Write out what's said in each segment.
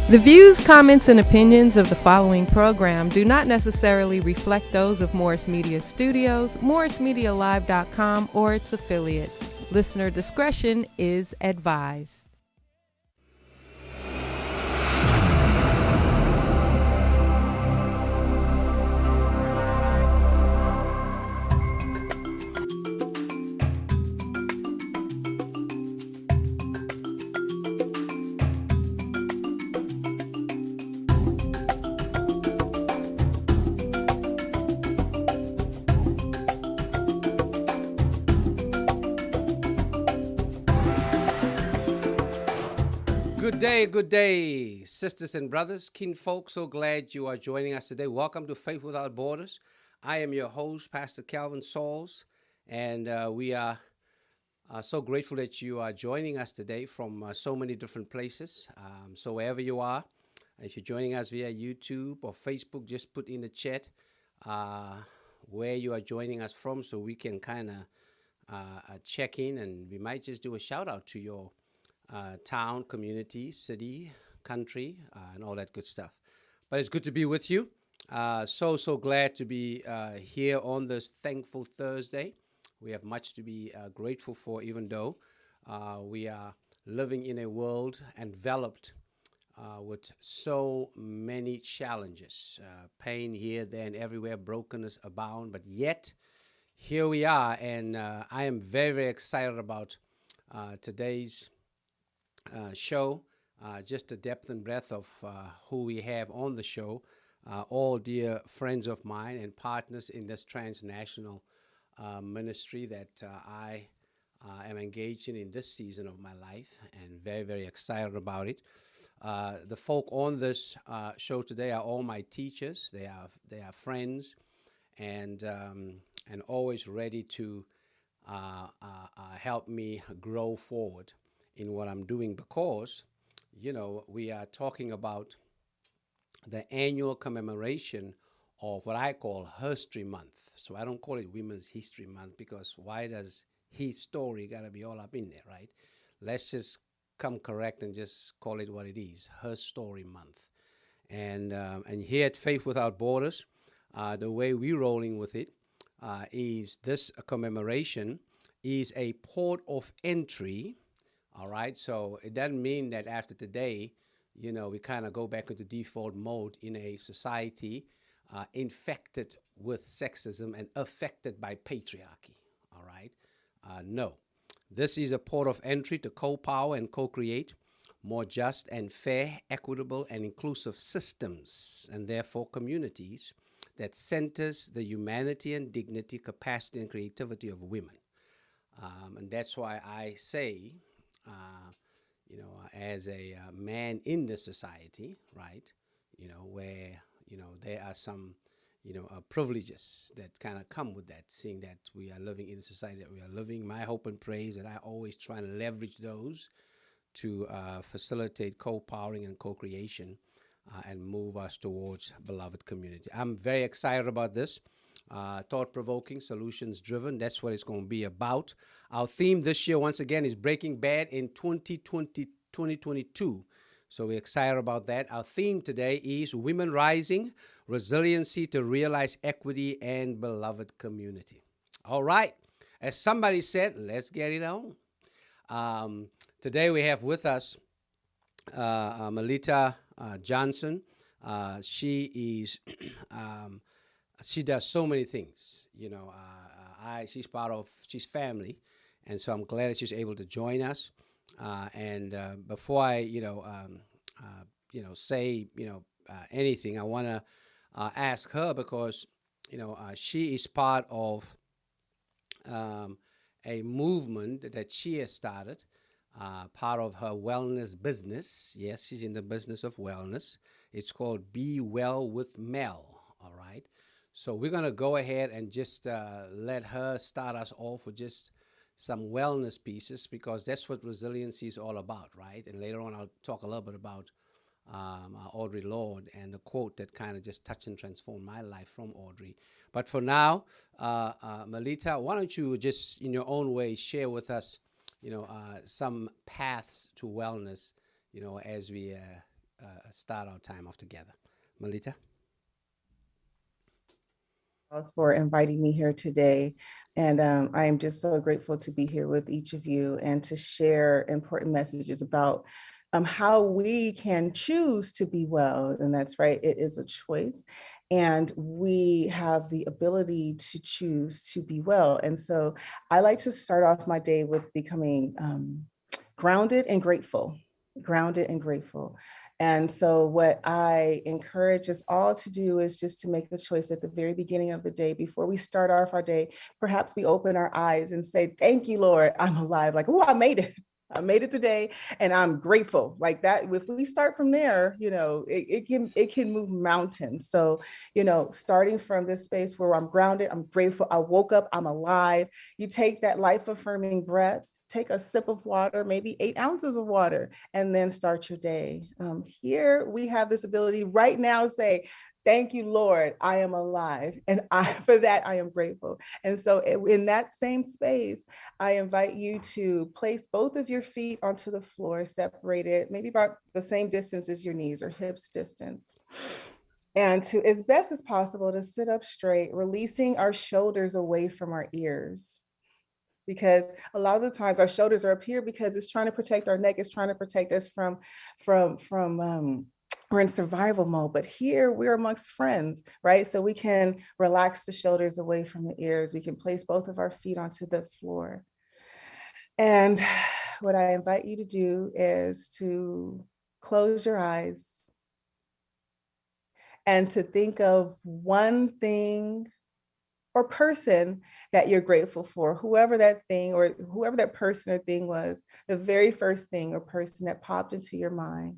The views, comments, and opinions of the following program do not necessarily reflect those of Morris Media Studios, MorrisMediaLive.com, or its affiliates. Listener discretion is advised. Good day, sisters and brothers, kinfolk. So glad you are joining us today. Welcome to Faith Without Borders. I am your host, Pastor Kelvin Sauls, and we are so grateful that you are joining us today from so many different places. So wherever you are, if you're joining us via YouTube or Facebook, just put in the chat where you are joining us from so we can kind of check in, and we might just do a shout out to your town, community, city, country, and all that good stuff. But it's good to be with you. So glad to be here on this thankful Thursday. We have much to be grateful for, even though we are living in a world enveloped with so many challenges. Pain here, there, and everywhere, brokenness abound. But yet, here we are, and I am very, very excited about today's show, just the depth and breadth of who we have on the show, all dear friends of mine and partners in this transnational ministry that I am engaged in this season of my life, and very, very excited about it. The folk on this show today are all my teachers. They are friends, and always ready to help me grow forward in what I'm doing, because, you know, we are talking about the annual commemoration of what I call History Month. So I don't call it Women's History Month, because why does his story got to be all up in there, right? Let's just come correct and just call it what it is, Her Story Month. And here at Faith Without Borders, the way we're rolling with it is this commemoration is a port of entry. All right, so it doesn't mean that after today, you know, we kind of go back into default mode in a society infected with sexism and affected by patriarchy. All right, no. This is a port of entry to co-power and co-create more just and fair, equitable, and inclusive systems, and therefore communities that centers the humanity and dignity, capacity, and creativity of women. And that's why I say, you know, as a man in the society, right, you know, where, you know, there are some, you know, privileges that kind of come with that, seeing that we are living in the society that we are living. My hope and praise that I always try to leverage those to facilitate co-powering and co-creation and move us towards beloved community. I'm very excited about this. Thought-provoking, solutions-driven. That's what it's going to be about. Our theme this year, once again, is Breaking Bad in 2022. So we're excited about that. Our theme today is Women Rising, Resiliency to Realize Equity and Beloved Community. All right. As somebody said, let's get it on. Today we have with us Melitta Johnson. She is... she does so many things, you know. She's family, and so I'm glad that she's able to join us. And before I, say, anything, I want to ask her, because, she is part of a movement that she has started, part of her wellness business. Yes, she's in the business of wellness. It's called Be Well with Mel. All right. So we're going to go ahead and just let her start us off with just some wellness pieces, because that's what resiliency is all about, right? And later on, I'll talk a little bit about Audre Lorde and the quote that kind of just touched and transformed my life from Audre. But for now, Melitta, why don't you just, in your own way, share with us, some paths to wellness, as we start our time off together. Melitta? For inviting me here today. And I am just so grateful to be here with each of you and to share important messages about how we can choose to be well. And that's right, it is a choice. And we have the ability to choose to be well. And so I like to start off my day with becoming grounded and grateful, grounded and grateful. And so what I encourage us all to do is just to make the choice at the very beginning of the day, before we start off our day, perhaps we open our eyes and say, thank you, Lord, I'm alive. Like, oh, I made it. I made it today and I'm grateful. Like that, if we start from there, it can move mountains. So, starting from this space where I'm grounded, I'm grateful, I woke up, I'm alive. You take that life affirming breath, take a sip of water, maybe 8 ounces of water, and then start your day. Here we have this ability right now, say, thank you, Lord, I am alive. And for that, I am grateful. And so in that same space, I invite you to place both of your feet onto the floor, separated, maybe about the same distance as your knees or hips distance. And to, as best as possible, to sit up straight, releasing our shoulders away from our ears. Because a lot of the times our shoulders are up here because it's trying to protect our neck, it's trying to protect us from we're in survival mode. But here we're amongst friends, right? So we can relax the shoulders away from the ears. We can place both of our feet onto the floor. And what I invite you to do is to close your eyes and to think of one thing or person that you're grateful for, whoever that thing or whoever that person or thing was, the very first thing or person that popped into your mind.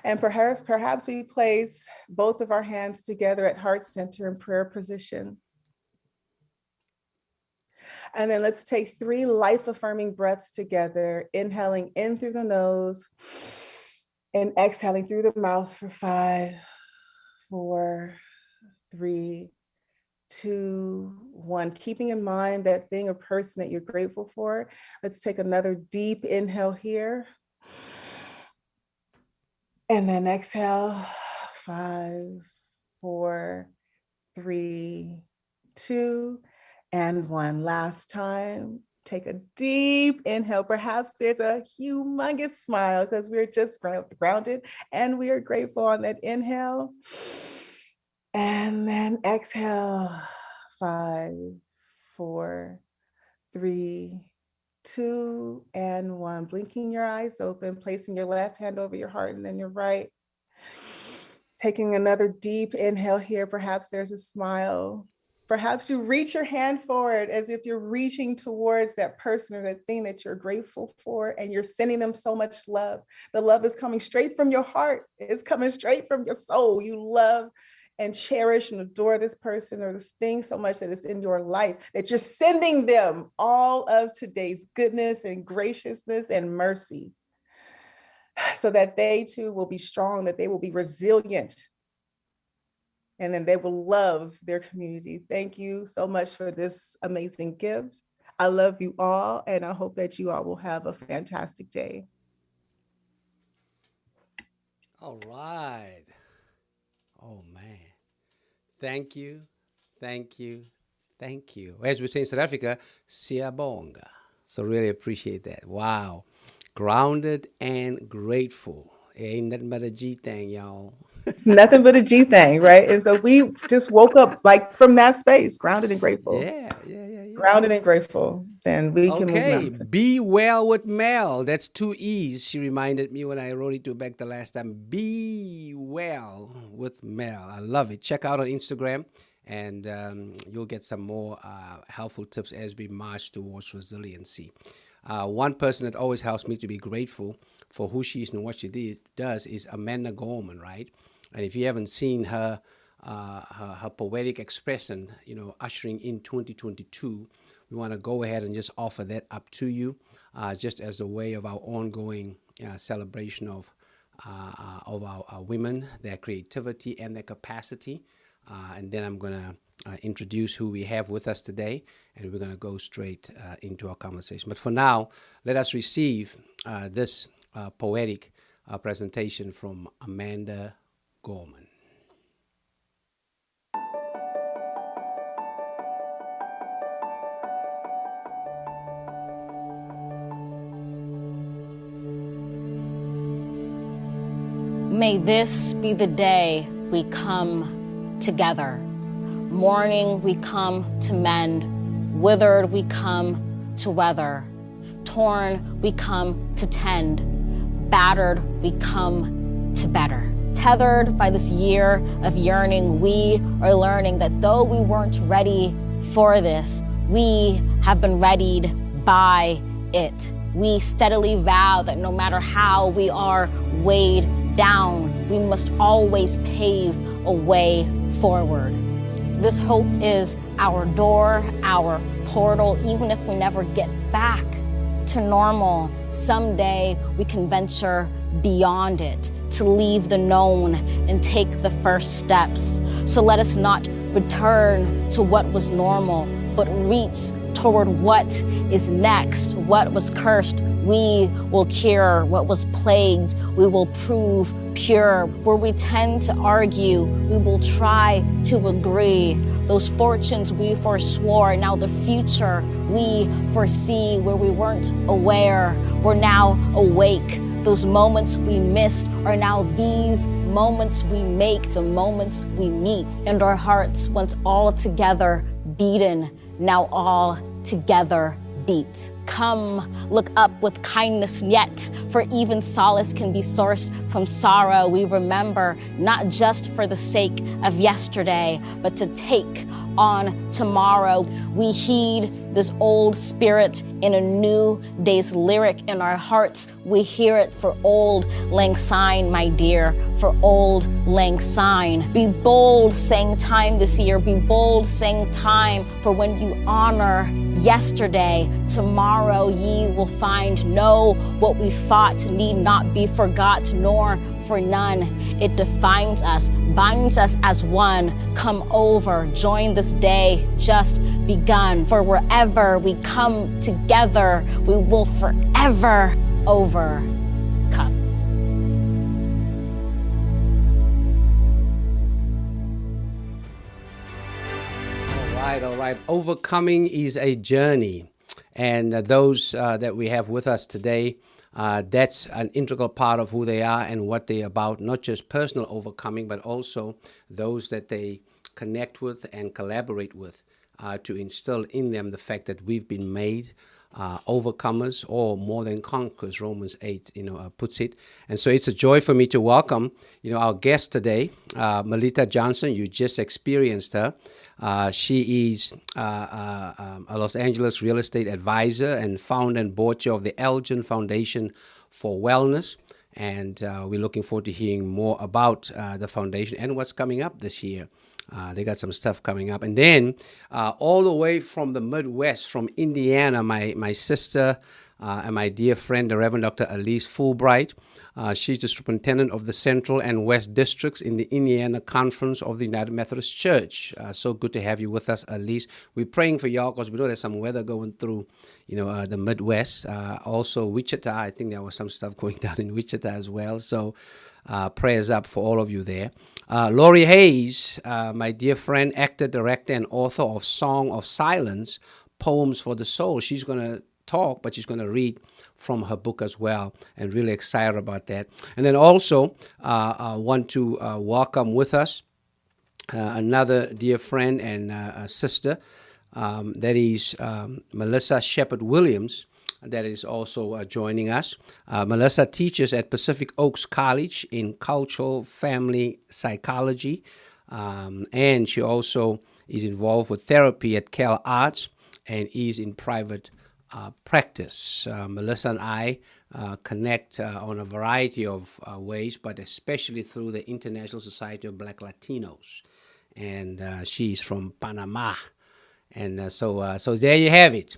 And perhaps we place both of our hands together at heart center in prayer position. And then let's take 3 life-affirming breaths together, inhaling in through the nose and exhaling through the mouth for 5, 4, 3, 2, 1. Keeping in mind that thing or person that you're grateful for. Let's take another deep inhale here. And then exhale, 5, 4, 3, 2, and 1. Last time, take a deep inhale. Perhaps there's a humongous smile because we're just grounded and we are grateful on that inhale. And then exhale, 5, 4, 3, 2, and 1. Blinking your eyes open, placing your left hand over your heart and then your right. Taking another deep inhale here. Perhaps there's a smile. Perhaps you reach your hand forward as if you're reaching towards that person or that thing that you're grateful for, and you're sending them so much love. The love is coming straight from your heart. It's coming straight from your soul. You love and cherish and adore this person or this thing so much that it's in your life that you're sending them all of today's goodness and graciousness and mercy, so that they too will be strong, that they will be resilient, and then they will love their community. Thank you so much for this amazing gift. I love you all, and I hope that you all will have a fantastic day. All right. Oh, man. Thank you. Thank you. Thank you. As we say in South Africa, siyabonga. So really appreciate that. Wow. Grounded and grateful. Ain't nothing but a G thing, y'all. It's nothing but a G thing, right? And so we just woke up like from that space, grounded and grateful. Yeah. Grounded and grateful. Then we can move Okay, mountains. be well with Mel. That's 2 E's. She reminded me when I wrote it to back the last time. Be well with Mel. I love it. Check out on Instagram, and you'll get some more helpful tips as we march towards resiliency. One person that always helps me to be grateful for who she is and what she does is Amanda Gorman, right? And if you haven't seen her, her poetic expression, ushering in 2022, we want to go ahead and just offer that up to you, just as a way of our ongoing celebration of our women, their creativity and their capacity and then I'm going to introduce who we have with us today, and we're going to go straight into our conversation. But for now, let us receive this poetic presentation from Amanda Gorman. May this be the day we come together. Mourning we come to mend, withered we come to weather, torn we come to tend, battered we come to better. Tethered by this year of yearning, we are learning that though we weren't ready for this, we have been readied by it. We steadily vow that no matter how we are weighed down, we must always pave a way forward. This hope is our door, our portal. Even if we never get back to normal, someday we can venture beyond it, to leave the known and take the first steps. So let us not return to what was normal, but reach toward what is next. What was cursed, we will cure. What was plagued, we will prove pure. Where we tend to argue, we will try to agree. Those fortunes we forswore, now the future we foresee. Where we weren't aware, we're now awake. Those moments we missed are now these moments we make, the moments we meet. And our hearts, once all together beaten, now all together beat. Come, look up with kindness yet, for even solace can be sourced from sorrow. We remember not just for the sake of yesterday, but to take on tomorrow. We heed this old spirit in a new day's lyric in our hearts. We hear it for Old Lang Syne, my dear, for Old Lang Syne. Be bold, saying time this year. Be bold, saying time, for when you honor yesterday, tomorrow ye will find. Know what we fought need not be forgot, nor for none. It defines us, binds us as one. Come over, join this day just begun. For wherever we come together, we will forever overcome. All right. Overcoming is a journey. And those that we have with us today, that's an integral part of who they are and what they're about, not just personal overcoming, but also those that they connect with and collaborate with to instill in them the fact that we've been made overcomers or more than conquerors, Romans 8, puts it. And so it's a joy for me to welcome, our guest today, Melitta Johnson. You just experienced her. She is a Los Angeles real estate advisor and founder and board chair of the Elgin Foundation for Wellness. And we're looking forward to hearing more about the foundation and what's coming up this year. They got some stuff coming up. And then all the way from the Midwest, from Indiana, my sister and my dear friend, the Reverend Dr. Aleze Fulbright. She's the superintendent of the Central and West Districts in the Indiana Conference of the United Methodist Church. So good to have you with us, Aleze. We're praying for y'all because we know there's some weather going through, the Midwest. Also, Wichita. I think there was some stuff going down in Wichita as well. So prayers up for all of you there. Lorey Hayes, my dear friend, actor, director, and author of Song of Silence, Poems for the Soul. She's going to talk, but she's going to read from her book as well, and really excited about that. And then also want to welcome with us another dear friend and sister, that is Melissa Shepard Williams, that is also joining us. Melissa teaches at Pacific Oaks College in cultural family psychology, and she also is involved with therapy at Cal Arts and is in private practice. Melissa and I connect on a variety of ways, but especially through the International Society of Black Latinos, and she's from Panama. And so there you have it.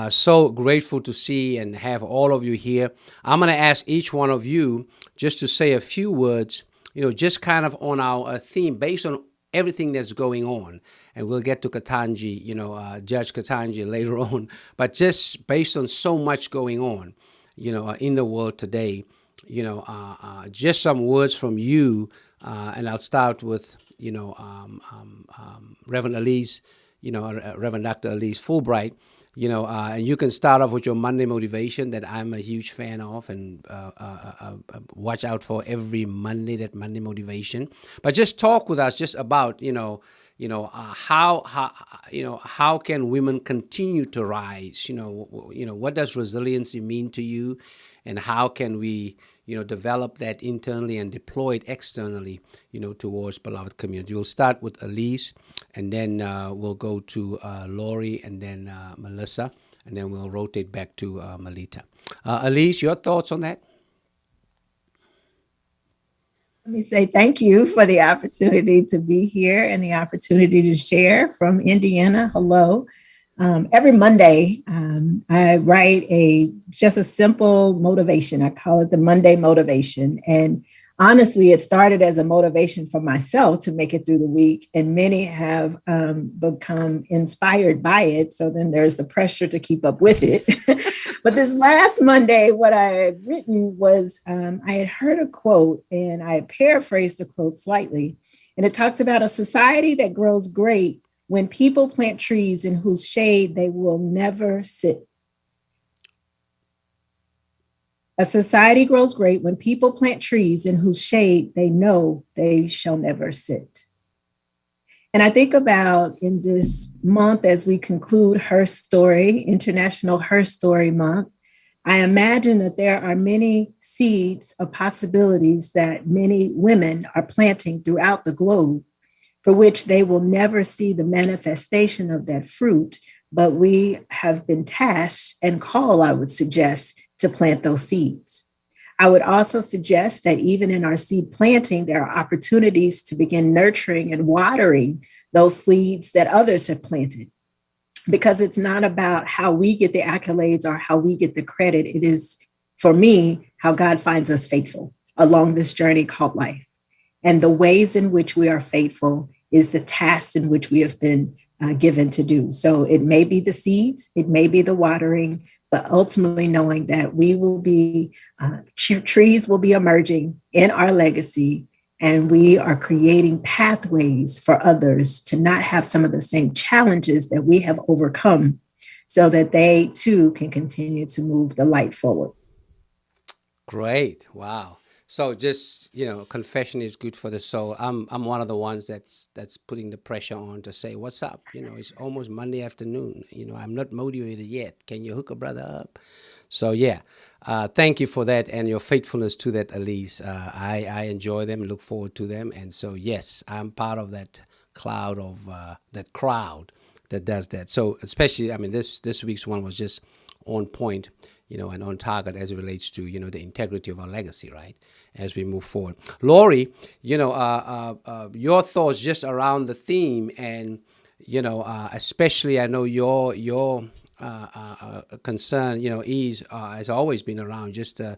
So grateful to see and have all of you here. I'm going to ask each one of you just to say a few words, just kind of on our theme, based on everything that's going on. And we'll get to Katanji, Judge Katanji later on. But just based on so much going on, in the world today, just some words from you, and I'll start with, Reverend Aleze, Reverend Dr. Aleze Fulbright, and you can start off with your Monday motivation that I'm a huge fan of, and watch out for every Monday, that Monday motivation. But just talk with us just about, how can women continue to rise? What does resiliency mean to you, and how can we, develop that internally and deploy it externally, towards beloved community? We'll start with Aleze, and then we'll go to Lorey, and then Melissa, and then we'll rotate back to Melitta. Aleze, your thoughts on that? Let me say thank you for the opportunity to be here and the opportunity to share from Indiana. Hello. Every Monday, I write just a simple motivation. I call it the Monday motivation. And honestly, it started as a motivation for myself to make it through the week. And many have become inspired by it. So then there's the pressure to keep up with it. But this last Monday, what I had written was, I had heard a quote, and I paraphrased the quote slightly. And it talks about a society that grows great when people plant trees in whose shade they will never sit. A society grows great when people plant trees in whose shade they know they shall never sit. And I think about in this month, as we conclude Her Story, International Her Story Month, I imagine that there are many seeds of possibilities that many women are planting throughout the globe, for which they will never see the manifestation of that fruit, but we have been tasked and called, I would suggest, to plant those seeds. I would also suggest that even in our seed planting, there are opportunities to begin nurturing and watering those seeds that others have planted. Because it's not about how we get the accolades or how we get the credit. It is, for me, how God finds us faithful along this journey called life. And the ways in which we are faithful is the tasks in which we have been given to do. So it may be the seeds, it may be the watering, but ultimately knowing that we will be, trees will be emerging in our legacy, and we are creating pathways for others to not have some of the same challenges that we have overcome, so that they too can continue to move the light forward. Great. Wow. So just, confession is good for the soul. I'm one of the ones that's putting the pressure on to say, what's up? It's almost Monday afternoon. I'm not motivated yet. Can you hook a brother up? So yeah, thank you for that and your faithfulness to that, Aleze. I enjoy them, look forward to them. And so, yes, I'm part of that cloud of that crowd that does that. So especially, this week's one was just on point, and on target as it relates to, the integrity of our legacy, right, as we move forward. Lorey, your thoughts just around the theme, and, especially I know your concern, has always been around just the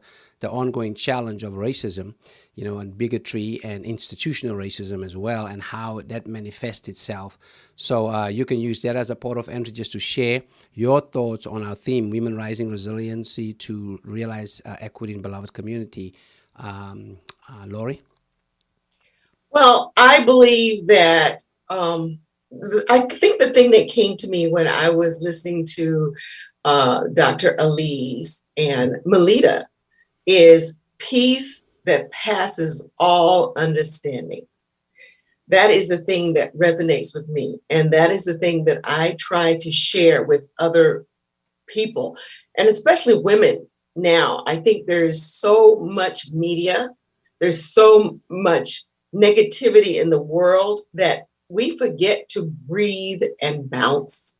ongoing challenge of racism, and bigotry and institutional racism as well, and how that manifests itself. So you can use that as a port of entry just to share your thoughts on our theme, Women Rising Resiliency to Realize Equity in Beloved Community. Lorey? Well, I believe that I think the thing that came to me when I was listening to Dr. Aleze and Melitta is peace that passes all understanding. That is the thing that resonates with me. And that is the thing that I try to share with other people, and especially women now. I think there's so much media, there's so much negativity in the world that we forget to breathe and bounce.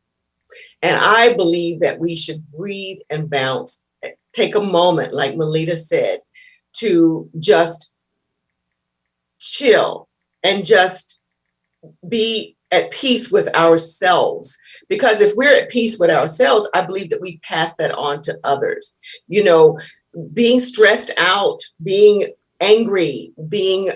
And I believe that we should breathe and bounce. Take a moment, like Melitta said, to just chill and just be at peace with ourselves. Because if we're at peace with ourselves, I believe that we pass that on to others. Being stressed out, being angry, being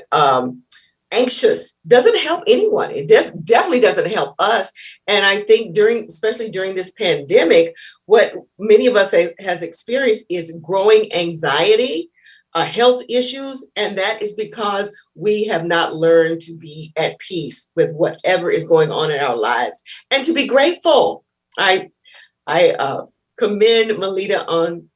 anxious doesn't help anyone. It definitely doesn't help us. And I think especially during this pandemic, what many of us has experienced is growing anxiety, health issues, and that is because we have not learned to be at peace with whatever is going on in our lives and to be grateful. I commend Melitta on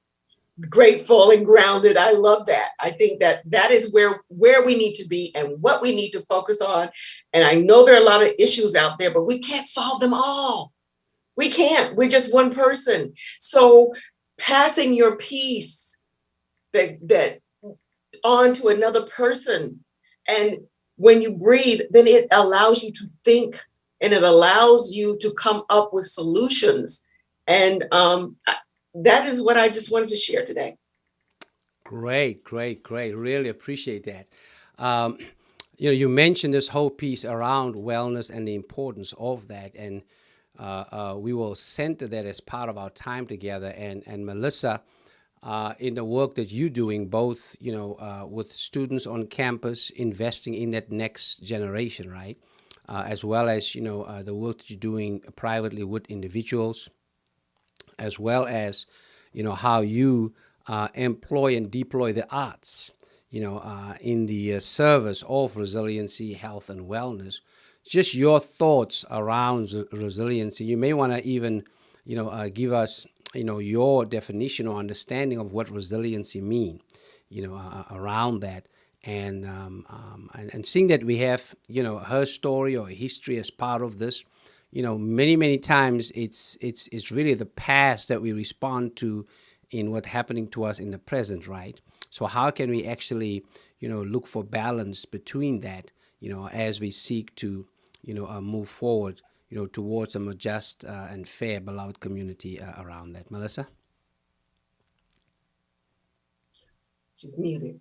grateful and grounded. I love that. I think that is where we need to be and what we need to focus on. And I know there are a lot of issues out there, but we can't solve them all. We can't. We're just one person. So passing your peace that on to another person, and when you breathe, then it allows you to think and it allows you to come up with solutions. And that is what I just wanted to share today. Great. Really appreciate that. You mentioned this whole piece around wellness and the importance of that, and we will center that as part of our time together. And Melissa, in the work that you're doing, both with students on campus, investing in that next generation, right, as well as the work that you're doing privately with individuals, as well as how you employ and deploy the arts in the service of resiliency, health, and wellness. Just your thoughts around resiliency. You may want to even give us your definition or understanding of what resiliency mean around that. And seeing that we have her story or history as part of this, many times it's really the past that we respond to in what's happening to us in the present, right? So how can we actually look for balance between that as we seek to move forward towards a more just and fair, beloved community around that? Melissa? She's muted.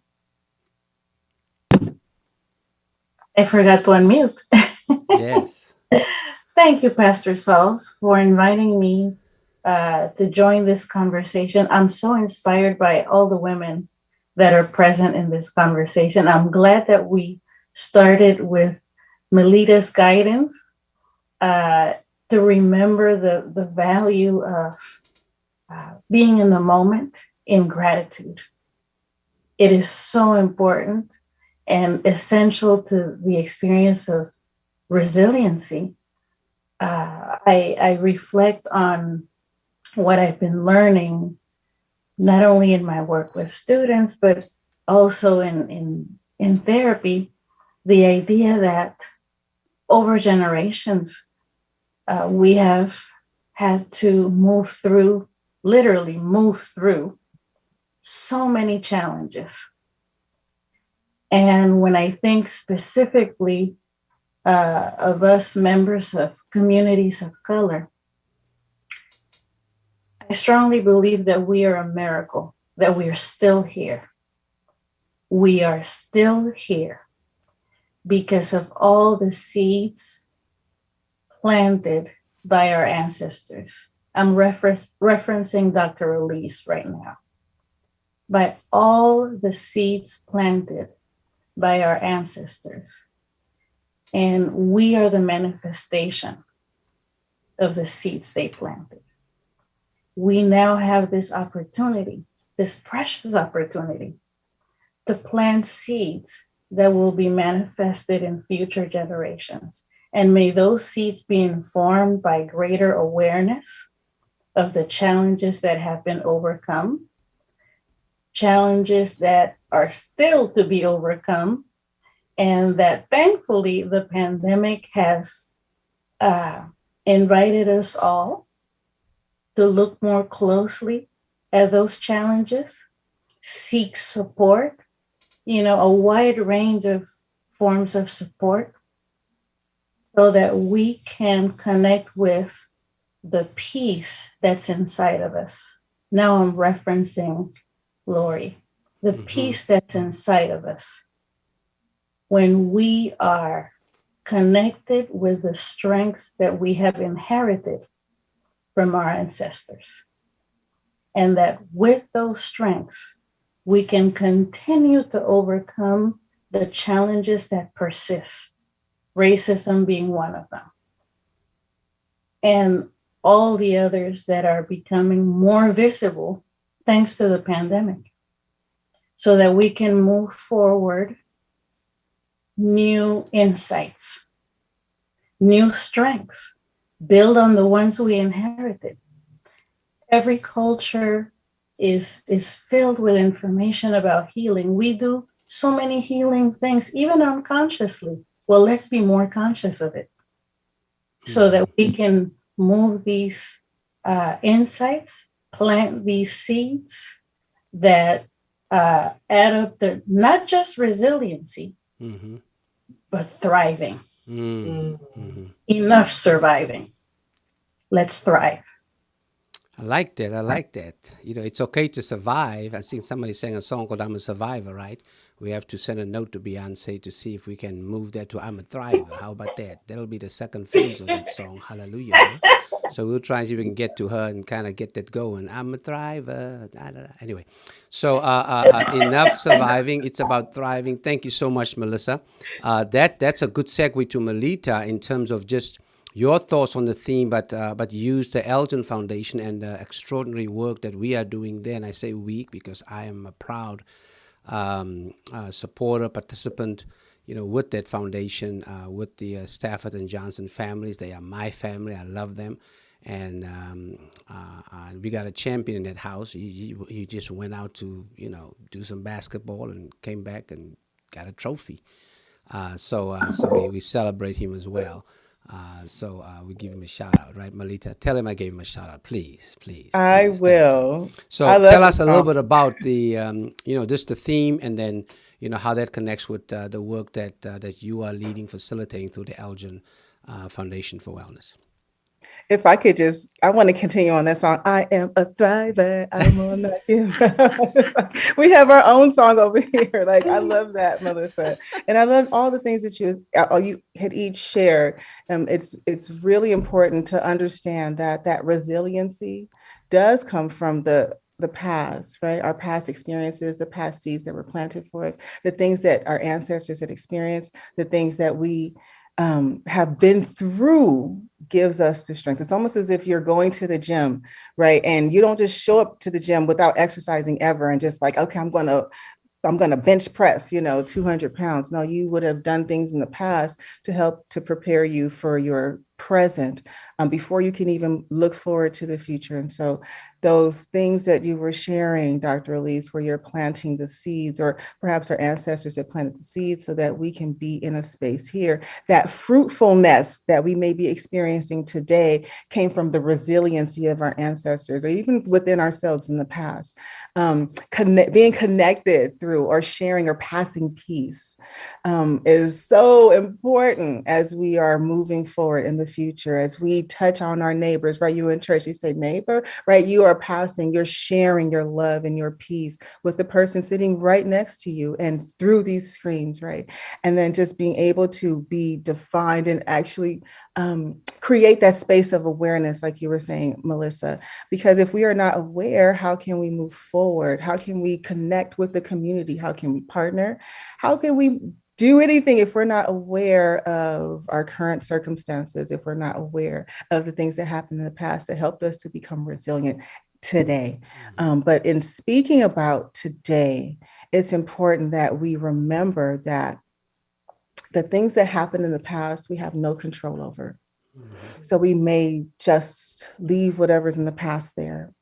I forgot to unmute. Yes. Thank you, Pastor Sauls, for inviting me to join this conversation. I'm so inspired by all the women that are present in this conversation. I'm glad that we started with Melitta's guidance to remember the value of being in the moment in gratitude. It is so important and essential to the experience of resiliency. I reflect on what I've been learning, not only in my work with students, but also in therapy, the idea that over generations, we have had to literally move through so many challenges. And when I think specifically of us members of communities of color, I strongly believe that we are a miracle, that we are still here. We are still here because of all the seeds planted by our ancestors. I'm referencing Dr. Aleze right now. By all the seeds planted by our ancestors. And we are the manifestation of the seeds they planted. We now have this opportunity, this precious opportunity, to plant seeds that will be manifested in future generations. And may those seeds be informed by greater awareness of the challenges that have been overcome, challenges that are still to be overcome, and that thankfully the pandemic has invited us all to look more closely at those challenges, seek support, a wide range of forms of support, so that we can connect with the peace that's inside of us. Now I'm referencing Lorey, the peace that's inside of us. When we are connected with the strengths that we have inherited from our ancestors, and that with those strengths, we can continue to overcome the challenges that persist, racism being one of them, and all the others that are becoming more visible thanks to the pandemic, so that we can move forward new insights, new strengths, build on the ones we inherited. Every culture is filled with information about healing. We do so many healing things, even unconsciously. Well, let's be more conscious of it so that we can move these insights, plant these seeds that add up to not just resiliency, but thriving. Enough surviving. Let's thrive. I like that. I like that. You know, it's okay to survive. I seen somebody sang a song called I'm a Survivor, right? We have to send a note to Beyonce to see if we can move that to I'm a Thriver. How about that? That'll be the second phase of that song. Hallelujah. So we'll try and see if we can get to her and kind of get that going. I'm a thriver. Da, da, da. Anyway, so enough surviving. It's about thriving. Thank you so much, Melissa. That's a good segue to Melitta in terms of just your thoughts on the theme, but use the Elgin Foundation and the extraordinary work that we are doing there. And I say we because I am a proud supporter, participant, you know, with that foundation, with the Stafford and Johnson families. They are my family. I love them. And we got a champion in that house. He just went out to, you know, do some basketball and came back and got a trophy. So we celebrate him as well. So we give him a shout out, right, Melitta? Tell him I gave him a shout out, please. I will. So tell us a little bit about the, you know, just the theme, and then, you know, how that connects with the work that you are leading, facilitating through the Elgin Foundation for Wellness. If I could I want to continue on that song. I am a thriver. I'm on that. We have our own song over here. Like, I love that, Melissa. And I love all the things that you had each shared. It's really important to understand that resiliency does come from the past, right? Our past experiences, the past seeds that were planted for us, the things that our ancestors had experienced, the things that we have been through gives us the strength. It's almost as if you're going to the gym, right? And you don't just show up to the gym without exercising ever and just like, okay, I'm going to bench press, 200 pounds. No, you would have done things in the past to help to prepare you for your present before you can even look forward to the future. And so those things that you were sharing, Dr. Aleze, where you're planting the seeds, or perhaps our ancestors have planted the seeds so that we can be in a space here, that fruitfulness that we may be experiencing today came from the resiliency of our ancestors, or even within ourselves in the past. Being connected through or sharing or passing peace is so important as we are moving forward in the future, as we touch on our neighbors, right? You in church, you say neighbor, right? You are you're sharing your love and your peace with the person sitting right next to you and through these screens, right? And then just being able to be defined and actually create that space of awareness, like you were saying, Melissa, because if we are not aware, how can we move forward? How can we connect with the community? How can we partner? How can we do anything if we're not aware of our current circumstances, if we're not aware of the things that happened in the past that helped us to become resilient today? But in speaking about today, it's important that we remember that the things that happened in the past, we have no control over. So we may just leave whatever's in the past there.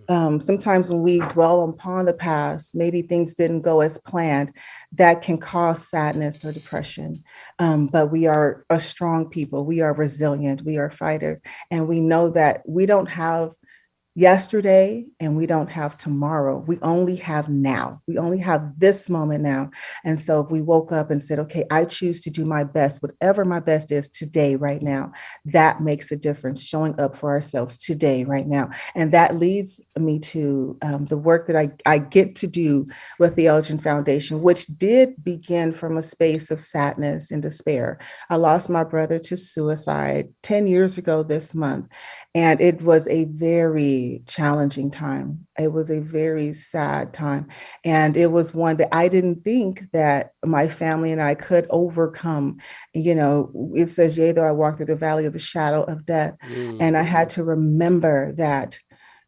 Sometimes when we dwell upon the past, maybe things didn't go as planned, that can cause sadness or depression. But we are a strong people. We are resilient. We are fighters. And we know that we don't have yesterday and we don't have tomorrow. We only have now. We only have this moment now. And so if we woke up and said, okay, I choose to do my best, whatever my best is today, right now, that makes a difference, showing up for ourselves today, right now. And that leads me to the work that I get to do with the Elgin Foundation, which did begin from a space of sadness and despair. I lost my brother to suicide 10 years ago this month. And it was a very challenging time. It was a very sad time. And it was one that I didn't think that my family and I could overcome. It says, yea, though I walk through the valley of the shadow of death. And I had to remember that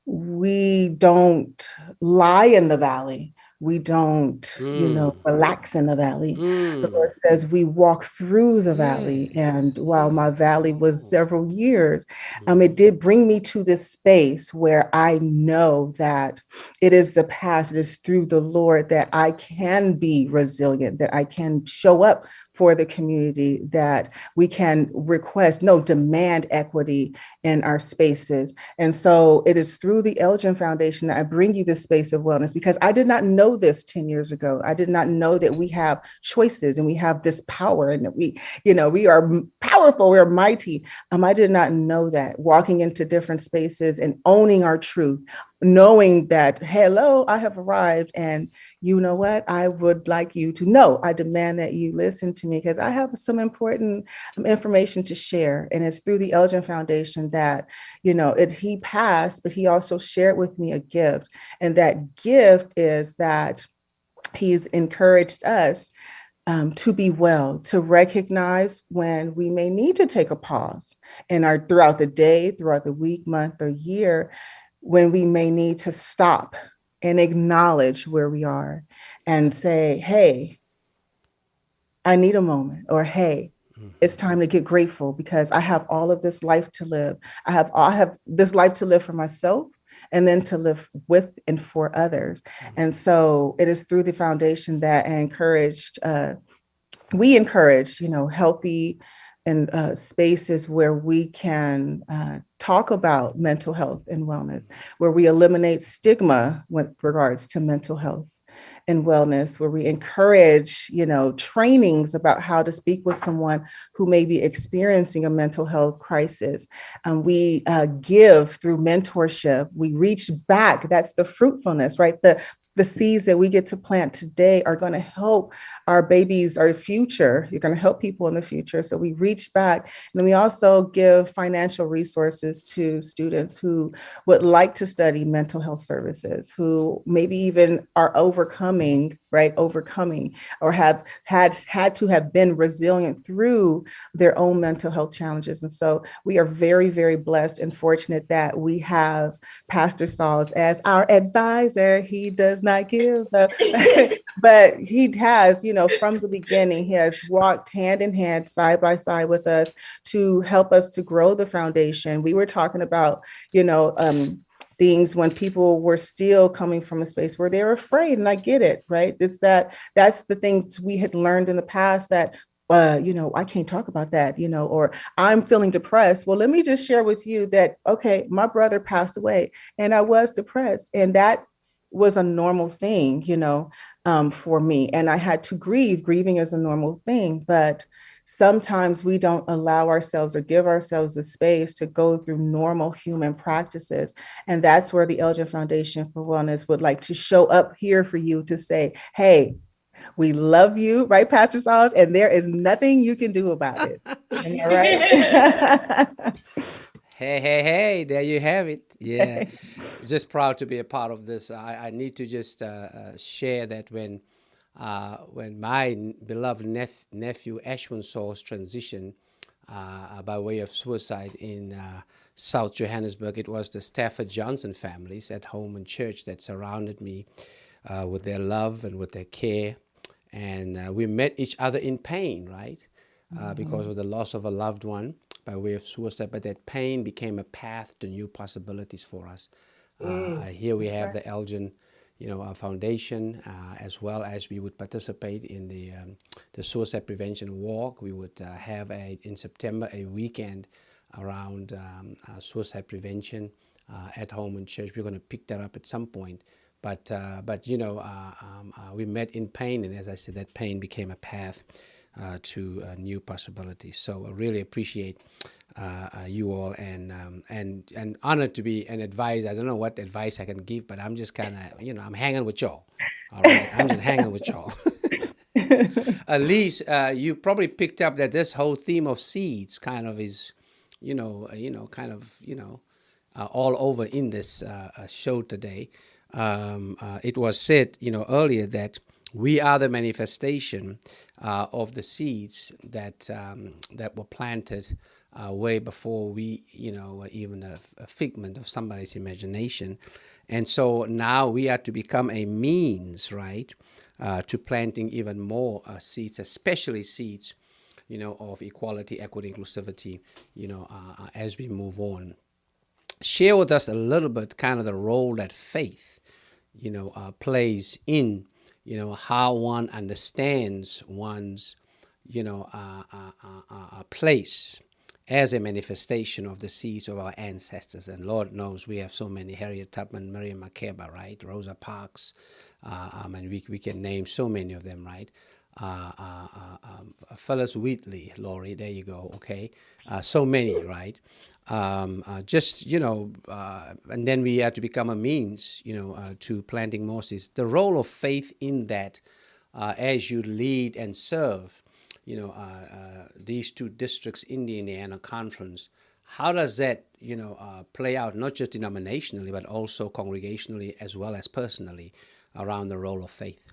we don't lie in the valley. We don't, relax in the valley. The Lord says we walk through the valley. And while my valley was several years, it did bring me to this space where I know that it is the past, it is through the Lord that I can be resilient, that I can show up for the community, that we can demand equity in our spaces. And so it is through the Elgin Foundation that I bring you this space of wellness, because I did not know this 10 years ago. I did not know that we have choices and we have this power and that we are powerful, we're mighty. I did not know that. Walking into different spaces and owning our truth, knowing that, hello, I have arrived, and you know what? I would like you to know, I demand that you listen to me, because I have some important information to share. And it's through the Elgin Foundation that, he passed, but he also shared with me a gift. And that gift is that he's encouraged us to be well, to recognize when we may need to take a pause throughout the day, throughout the week, month, or year, when we may need to stop and acknowledge where we are and say, hey, I need a moment, or hey, it's time to get grateful because I have all of this life to live. I have this life to live for myself and then to live with and for others. And so it is through the foundation that we encourage, healthy and spaces where we can talk about mental health and wellness, where we eliminate stigma with regards to mental health and wellness, where we encourage, trainings about how to speak with someone who may be experiencing a mental health crisis. We give through mentorship. We reach back. That's the fruitfulness, right? The seeds that we get to plant today are going to help our babies, our future. You're going to help people in the future. So we reach back. And then we also give financial resources to students who would like to study mental health services, who maybe even are overcoming or have had to have been resilient through their own mental health challenges. And so we are very, very blessed and fortunate that we have Pastor Sauls as our advisor. He does not give up, but he has, from the beginning, he has walked hand in hand, side by side with us to help us to grow the foundation. We were talking about, things when people were still coming from a space where they're afraid. And I get it, right? That's the things we had learned in the past that, I can't talk about that, or I'm feeling depressed. Well, let me just share with you that, okay, my brother passed away and I was depressed, and that was a normal thing, for me. And I had to grieve. Grieving is a normal thing, but sometimes we don't allow ourselves or give ourselves the space to go through normal human practices. And that's where the Elgin Foundation for Wellness would like to show up here for you to say, hey, we love you, right, Pastor Sauls? And there is nothing you can do about it. Am I right? Hey, there you have it. Yeah. Just proud to be a part of this. I need to just share that when my beloved nephew Ashwin Sauls transitioned by way of suicide in South Johannesburg, it was the Stafford Johnson families at home and church that surrounded me with their love and with their care. And we met each other in pain, right? Because of the loss of a loved one by way of suicide. But that pain became a path to new possibilities for us. Here we have the Elgin foundation, as well as we would participate in the suicide prevention walk. We would have in September a weekend around suicide prevention at home and church. We're going to pick that up at some point. But we met in pain, and as I said, that pain became a path to new possibilities. So I really appreciate you all, and honored to be an advisor. I don't know what advice I can give, but I'm just kind of, I'm hanging with y'all. All right, I'm just hanging with y'all. Aleze, you probably picked up that this whole theme of seeds kind of is, all over in this show today. It was said, earlier that we are the manifestation of the seeds that were planted way before we, were even a figment of somebody's imagination. And so now we are to become a means, right, to planting even more seeds, especially seeds, of equality, equity, inclusivity, as we move on. Share with us a little bit kind of the role that faith, plays in, how one understands one's, place as a manifestation of the seeds of our ancestors. And Lord knows we have so many: Harriet Tubman, Miriam Makeba, right? Rosa Parks, and we can name so many of them, right? Phyllis Wheatley, Lorey, there you go, okay? So many, right? And then we have to become a means, to planting more seeds. The role of faith in that, as you lead and serve, these two districts in the Indiana Conference, how does that, play out, not just denominationally, but also congregationally as well as personally, around the role of faith?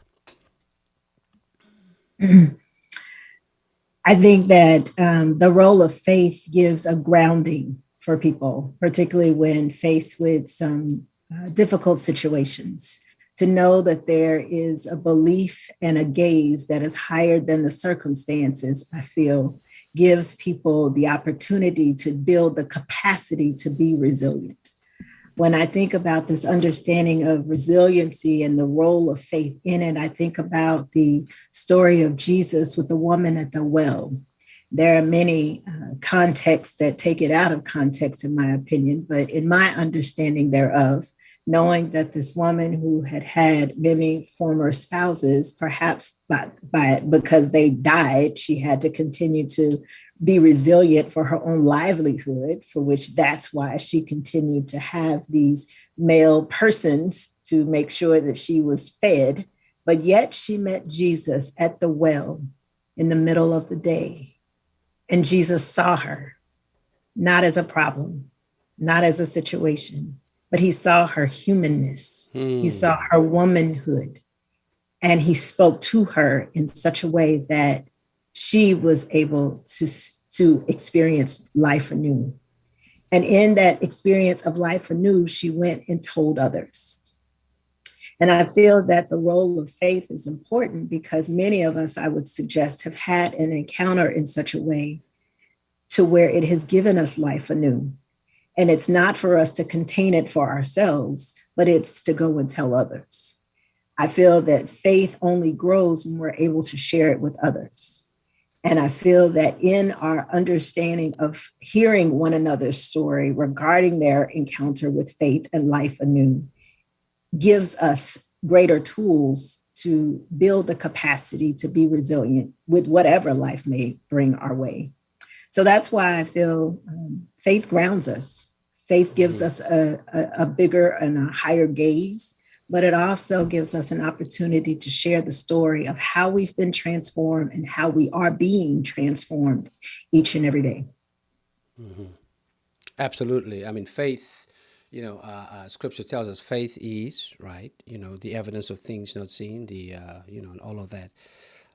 I think that the role of faith gives a grounding for people, particularly when faced with some difficult situations, to know that there is a belief and a gaze that is higher than the circumstances. I feel gives people the opportunity to build the capacity to be resilient. When I think about this understanding of resiliency and the role of faith in it, I think about the story of Jesus with the woman at the well. There are many contexts that take it out of context, in my opinion, but in my understanding thereof, knowing that this woman who had had many former spouses, perhaps because they died, she had to continue to be resilient for her own livelihood, for which that's why she continued to have these male persons to make sure that she was fed. But yet she met Jesus at the well in the middle of the day. And Jesus saw her, not as a problem, not as a situation, but he saw her humanness. He saw her womanhood. And he spoke to her in such a way that she was able to experience life anew. And in that experience of life anew, she went and told others. And I feel that the role of faith is important because many of us, I would suggest, have had an encounter in such a way to where it has given us life anew. And it's not for us to contain it for ourselves, but it's to go and tell others. I feel that faith only grows when we're able to share it with others. And I feel that in our understanding of hearing one another's story regarding their encounter with faith and life anew gives us greater tools to build the capacity to be resilient with whatever life may bring our way. So that's why I feel faith grounds us. Faith gives us a bigger and a higher gaze, but it also gives us an opportunity to share the story of how we've been transformed and how we are being transformed each and every day. Mm-hmm. Absolutely. I mean, faith, scripture tells us faith is, right, the evidence of things not seen, and all of that.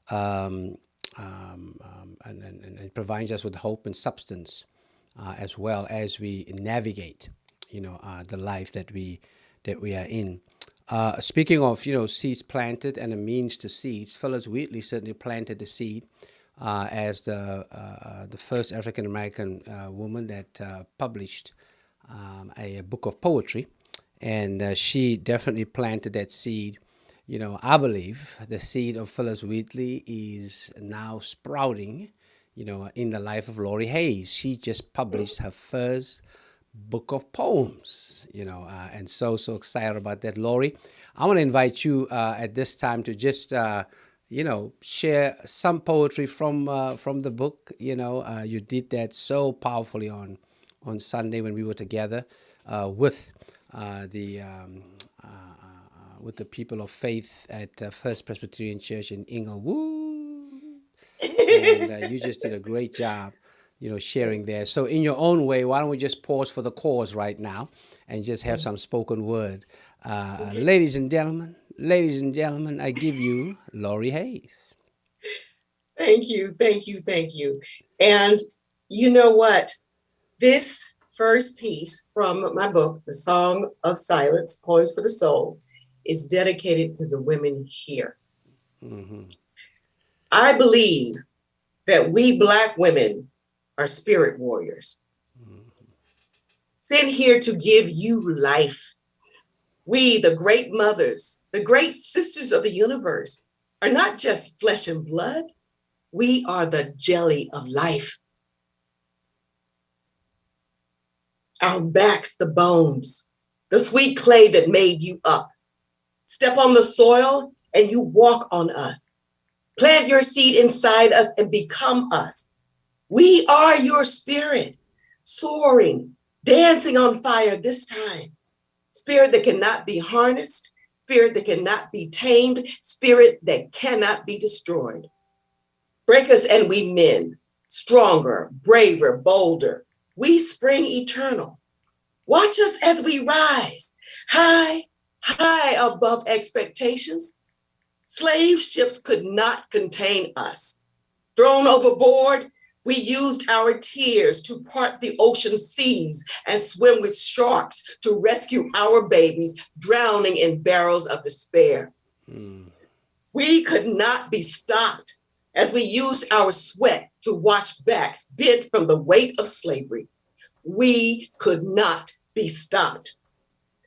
And it provides us with hope and substance as well as we navigate, the life that we are in. Speaking of, seeds planted and a means to seeds, Phyllis Wheatley certainly planted the seed as the first African American woman that published a book of poetry, and she definitely planted that seed. I believe the seed of Phyllis Wheatley is now sprouting, in the life of Lorey Hayes. She just published her first book of poems, and so excited about that. Lorey, I want to invite you at this time to just, share some poetry from the book. You did that so powerfully on Sunday when we were together with the people of faith at First Presbyterian Church in Inglewood. And you just did a great job sharing there. So in your own way, why don't we just pause for the cause right now and just have some spoken word. Ladies and gentlemen, I give you Lorey Hayes. Thank you, thank you, thank you. And you know what? This first piece from my book, The Song of Silence, Poems for the Soul, is dedicated to the women here. Mm-hmm. I believe that we Black women are spirit warriors, sent here to give you life. We, the great mothers, the great sisters of the universe, are not just flesh and blood. We are the jelly of life. Our backs, the bones, the sweet clay that made you up. Step on the soil and you walk on us. Plant your seed inside us and become us. We are your spirit, soaring, dancing on fire this time. Spirit that cannot be harnessed, spirit that cannot be tamed, spirit that cannot be destroyed. Break us and we mend, stronger, braver, bolder. We spring eternal. Watch us as we rise, high, high above expectations. Slave ships could not contain us. Thrown overboard, we used our tears to part the ocean seas and swim with sharks to rescue our babies drowning in barrels of despair. We could not be stopped as we used our sweat to wash backs bent from the weight of slavery. We could not be stopped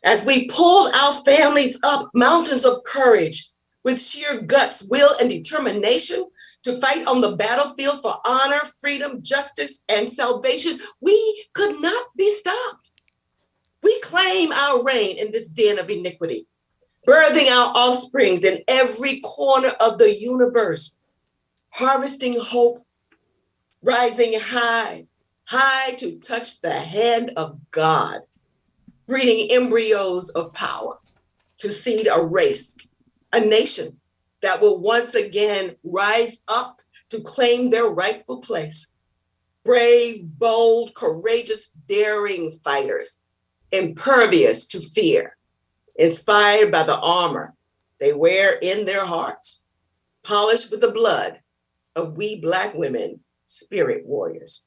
as we pulled our families up mountains of courage with sheer guts, will, and determination to fight on the battlefield for honor, freedom, justice, and salvation. We could not be stopped. We claim our reign in this den of iniquity, birthing our offsprings in every corner of the universe, harvesting hope, rising high, high to touch the hand of God, breeding embryos of power to seed a race, a nation that will once again rise up to claim their rightful place. Brave, bold, courageous, daring fighters, impervious to fear, inspired by the armor they wear in their hearts, polished with the blood of we Black women, spirit warriors.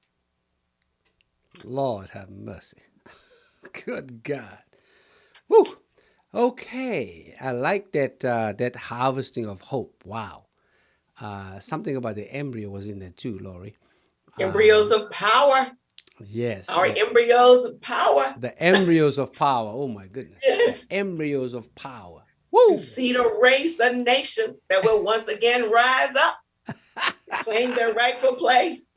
Lord have mercy. Good God. Woo. Okay, I like that that harvesting of hope. Wow, something about the embryo was in there too, Lorey. Embryos of power. Yes, Our embryos of power. the embryos of power. Oh my goodness, Yes. the embryos of power. To Woo! seed a race, a nation that will once again rise up, claim their rightful place.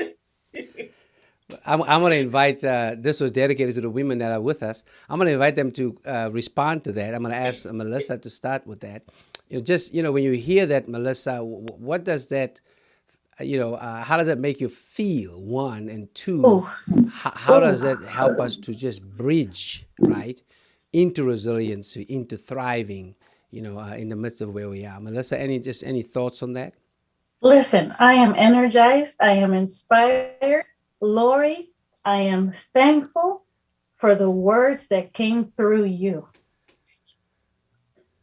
I'm going to invite, this was dedicated to the women that are with us. I'm going to invite them to respond to that. I'm going to ask Melissa to start with that. When you hear that, Melissa, what does that, how does that make you feel? One, and two, how does that help us to just bridge, right, into resiliency, into thriving, in the midst of where we are? Melissa, any thoughts on that? Listen, I am energized. I am inspired. Lorey, I am thankful for the words that came through you.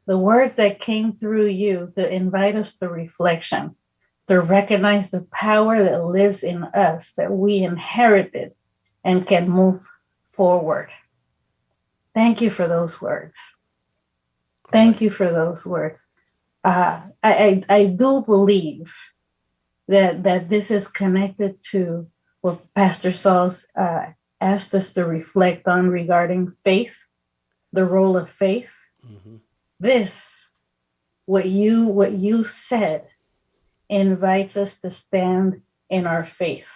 The words that came through you to invite us to reflection, to recognize the power that lives in us, that we inherited and can move forward. Thank you for those words. Thank you for those words. I do believe that this is connected to what Pastor Sauls asked us to reflect on regarding faith, the role of faith. Mm-hmm. This, what you said, invites us to stand in our faith.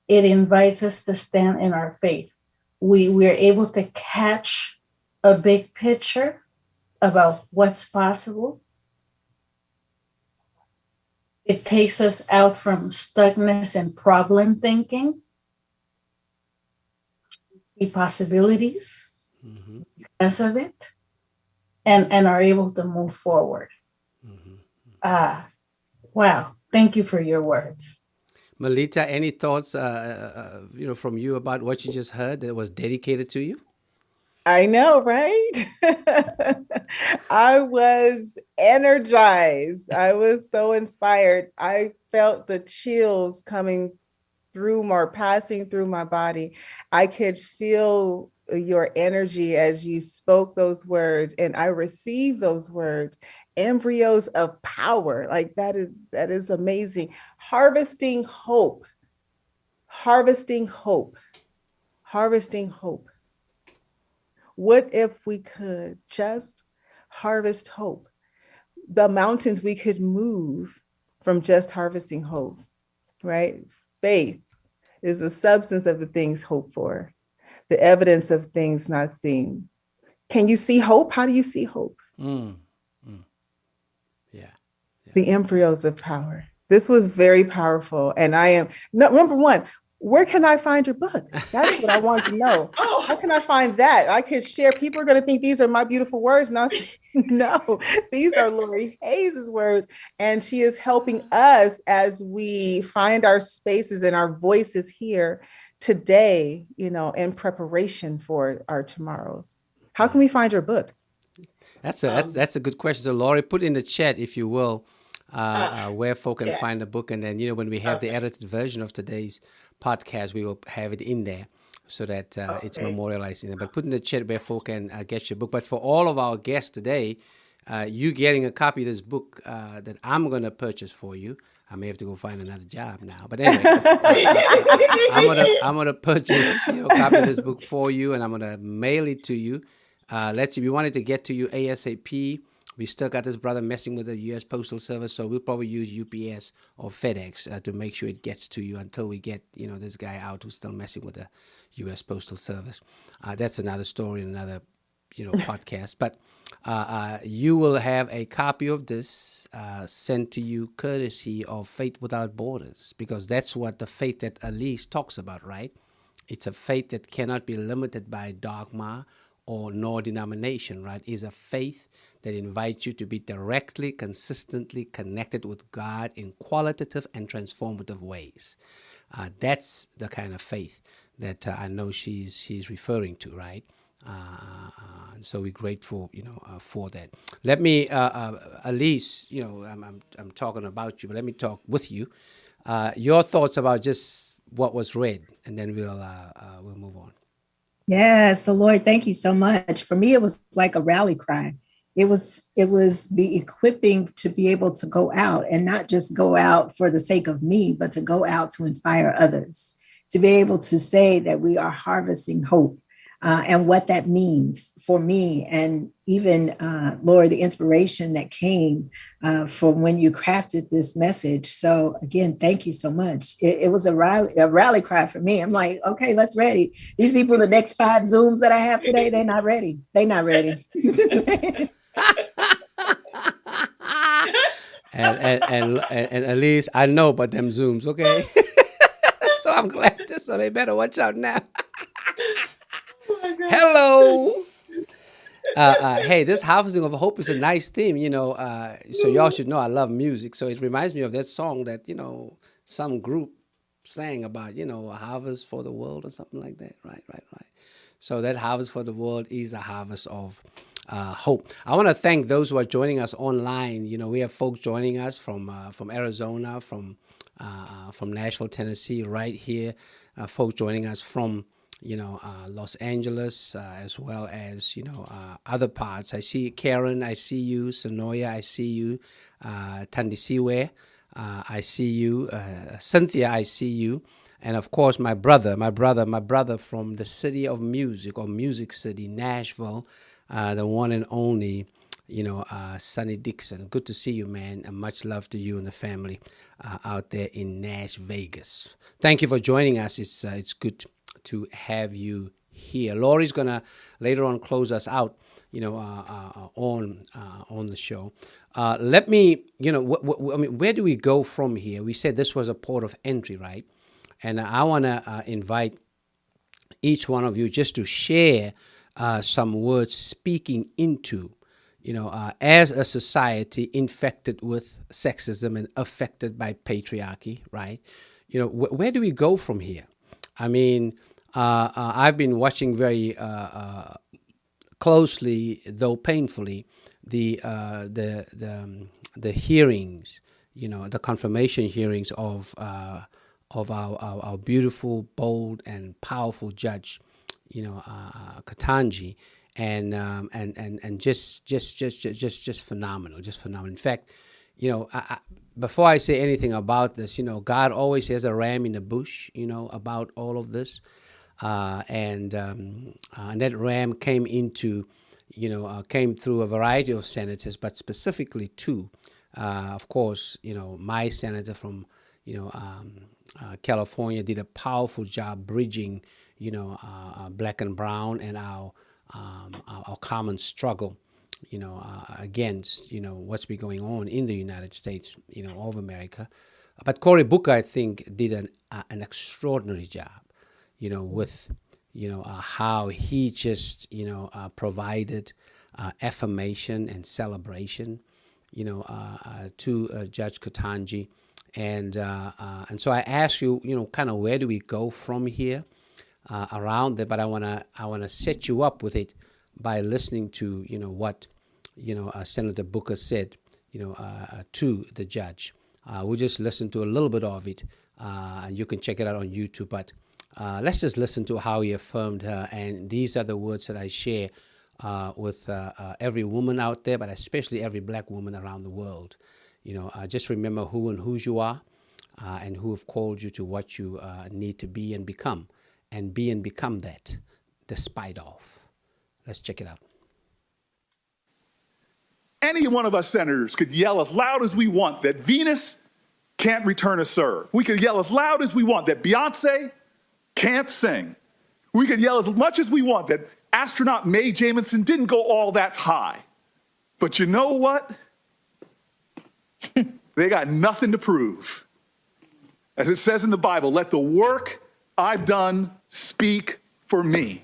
It invites us to stand in our faith. We're able to catch a big picture about what's possible. It takes us out from stuckness and problem thinking. We see possibilities because of it, and are able to move forward. Wow. Thank you for your words. Melitta, any thoughts, from you about what you just heard that was dedicated to you? I know, right? I was energized. I was so inspired. I felt the chills coming through or passing through my body. I could feel your energy as you spoke those words, and I received those words. Embryos of power. Like that is amazing. Harvesting hope. Harvesting hope. Harvesting hope. What if we could just harvest hope? The mountains we could move from just harvesting hope, right? Faith is the substance of the things hoped for, the evidence of things not seen. Can you see hope? How do you see hope? Yeah. The embryos of power. This was very powerful. And I am, number one, where can I find your book? That's what I want to know. How can I find that? I could share. People are going to think these are my beautiful words. No, these are Lorey Hayes' words. And she is helping us as we find our spaces and our voices here today, in preparation for our tomorrows. How can we find your book? That's a good question. So Lorey, put in the chat, if you will, where folk can find the book. And then, when we have the edited version of today's podcast, we will have it in there so that it's memorialized in there. But put in the chat where folk can get your book. But for all of our guests today, you getting a copy of this book that I'm going to purchase for you. I may have to go find another job now. But anyway, I'm gonna purchase a copy of this book for you, and I'm going to mail it to you. Let's see, we wanted to get to you ASAP. We still got this brother messing with the U.S. Postal Service, so we'll probably use UPS or FedEx to make sure it gets to you until we get, this guy out who's still messing with the U.S. Postal Service. That's another story, another, podcast. But you will have a copy of this sent to you courtesy of Faith Without Borders, because that's what the faith that Aleze talks about, right? It's a faith that cannot be limited by dogma or nor denomination, right? It's a faith that invites you to be directly, consistently connected with God in qualitative and transformative ways. That's the kind of faith that I know she's referring to, right? And so we're grateful, for that. Let me, Aleze, I'm talking about you, but let me talk with you. Your thoughts about just what was read, and then we'll move on. Yeah. So Lord, thank you so much. For me, it was like a rally cry. It was the equipping to be able to go out and not just go out for the sake of me, but to go out to inspire others, to be able to say that we are harvesting hope and what that means for me. And even, Lord, the inspiration that came from when you crafted this message. So again, thank you so much. It was a rally cry for me. I'm like, okay, let's ready. These people, the next 5 Zooms that I have today, they're not ready. They're not ready. and at least I know about them Zooms, okay? So I'm glad. So they better watch out now. Hello. Hey, this harvesting of hope is a nice theme, so y'all should know I love music. So it reminds me of that song that, some group sang about, a harvest for the world or something like that. Right. So that harvest for the world is a harvest of hope. I want to thank those who are joining us online. We have folks joining us from Arizona, from Nashville, Tennessee, right here. Folks joining us from Los Angeles, as well as, other parts. I see Karen, I see you. Sonoya, I see you. Tandisiwe, I see you. Cynthia, I see you. And of course, my brother from the city of music, or Music City, Nashville, the one and only, Sonny Dixon. Good to see you, man. And much love to you and the family out there in Nash Vegas. Thank you for joining us. It's good to have you here. Lorey's gonna later on close us out, on the show. Let me, where do we go from here? We said this was a port of entry, right? And I want to invite each one of you just to share some words speaking into, as a society infected with sexism and affected by patriarchy, right? where do we go from here? I mean, I've been watching very closely, though painfully, the hearings, the confirmation hearings of our beautiful, bold, and powerful judge, Ketanji, and just phenomenal, just phenomenal. In fact, before I say anything about this, God always has a ram in the bush, about all of this, and that ram came came through a variety of senators, but specifically two, of course, my senator from California did a powerful job bridging, black and brown and our common struggle, against, what's been going on in the United States, of America. But Cory Booker, I think, did an extraordinary job, with, how he just, provided affirmation and celebration, to Judge Ketanji. And so I ask you, kind of where do we go from here around that? But I wanna set you up with it by listening to what Senator Booker said to the judge. We'll just listen to a little bit of it, and you can check it out on YouTube. But let's just listen to how he affirmed her. And these are the words that I share with every woman out there, but especially every black woman around the world. Just remember who and whose you are, and who have called you to what you need to be and become that despite of. Let's check it out. Any one of us senators could yell as loud as we want that Venus can't return a serve. We could yell as loud as we want that Beyonce can't sing. We could yell as much as we want that astronaut Mae Jemison didn't go all that high. But you know what? They got nothing to prove. As it says in the Bible, let the work I've done speak for me.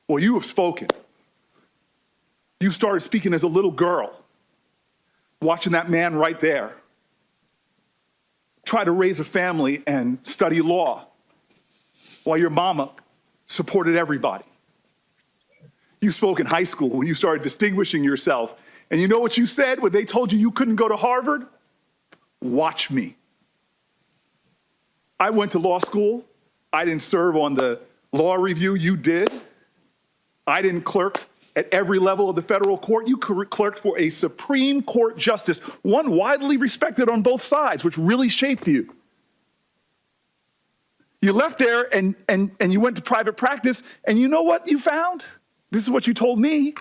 Well, you have spoken. You started speaking as a little girl, watching that man right there try to raise a family and study law while your mama supported everybody. You spoke in high school when you started distinguishing yourself. And you know what you said when they told you couldn't go to Harvard? Watch me. I went to law school. I didn't serve on the law review. You did. I didn't clerk at every level of the federal court. You clerked for a Supreme Court justice, one widely respected on both sides, which really shaped you. You left there and you went to private practice, and you know what you found? This is what you told me,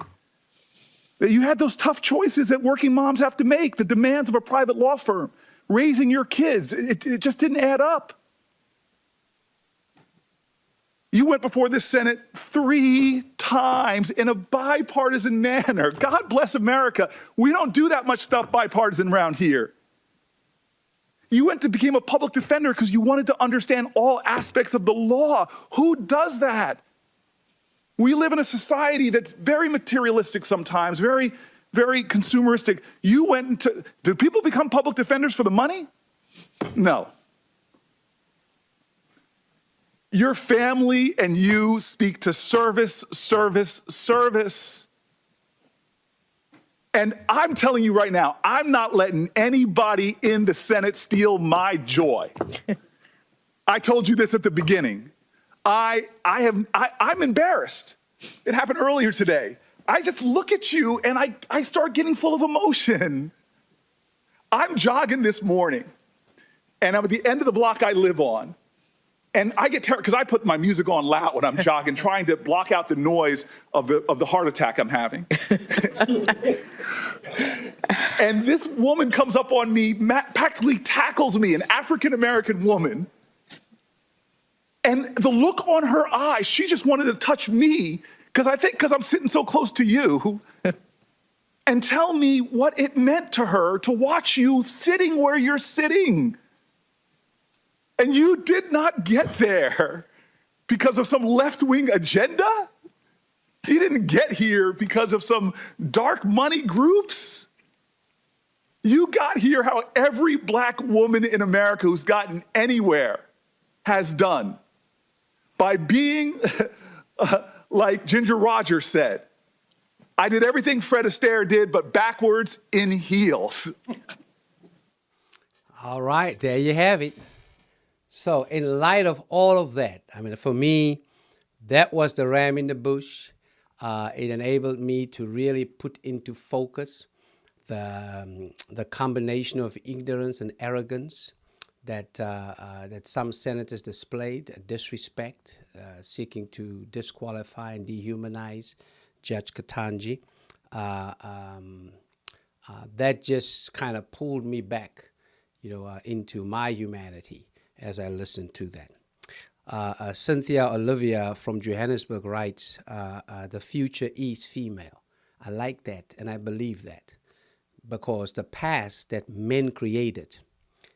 that you had those tough choices that working moms have to make, the demands of a private law firm, raising your kids. It just didn't add up. You went before this Senate 3 times in a bipartisan manner. God bless America. We don't do that much stuff bipartisan around here. You went to become a public defender because you wanted to understand all aspects of the law. Who does that? We live in a society that's very materialistic sometimes, very, very consumeristic. You went into, do people become public defenders for the money? No. Your family and you speak to service, service, service. And I'm telling you right now, I'm not letting anybody in the Senate steal my joy. I told you this at the beginning. I'm embarrassed. It happened earlier today. I just look at you and I start getting full of emotion. I'm jogging this morning, and I'm at the end of the block I live on. And I get terrified because I put my music on loud when I'm jogging, trying to block out the noise of the heart attack I'm having. And this woman comes up on me, practically tackles me, an African-American woman. And the look on her eyes, she just wanted to touch me because I'm sitting so close to you, and tell me what it meant to her to watch you sitting where you're sitting. And you did not get there because of some left-wing agenda. You didn't get here because of some dark money groups. You got here how every Black woman in America who's gotten anywhere has done, by being like Ginger Rogers said, I did everything Fred Astaire did, but backwards in heels. All right, there you have it. So in light of all of that, I mean, for me, that was the ram in the bush. It enabled me to really put into focus the combination of ignorance and arrogance that some senators displayed, disrespect, seeking to disqualify and dehumanize Judge Ketanji. That just kind of pulled me back, into my humanity as I listened to that. Cynthia Olivia from Johannesburg writes, the future is female. I like that, and I believe that, because the past that men created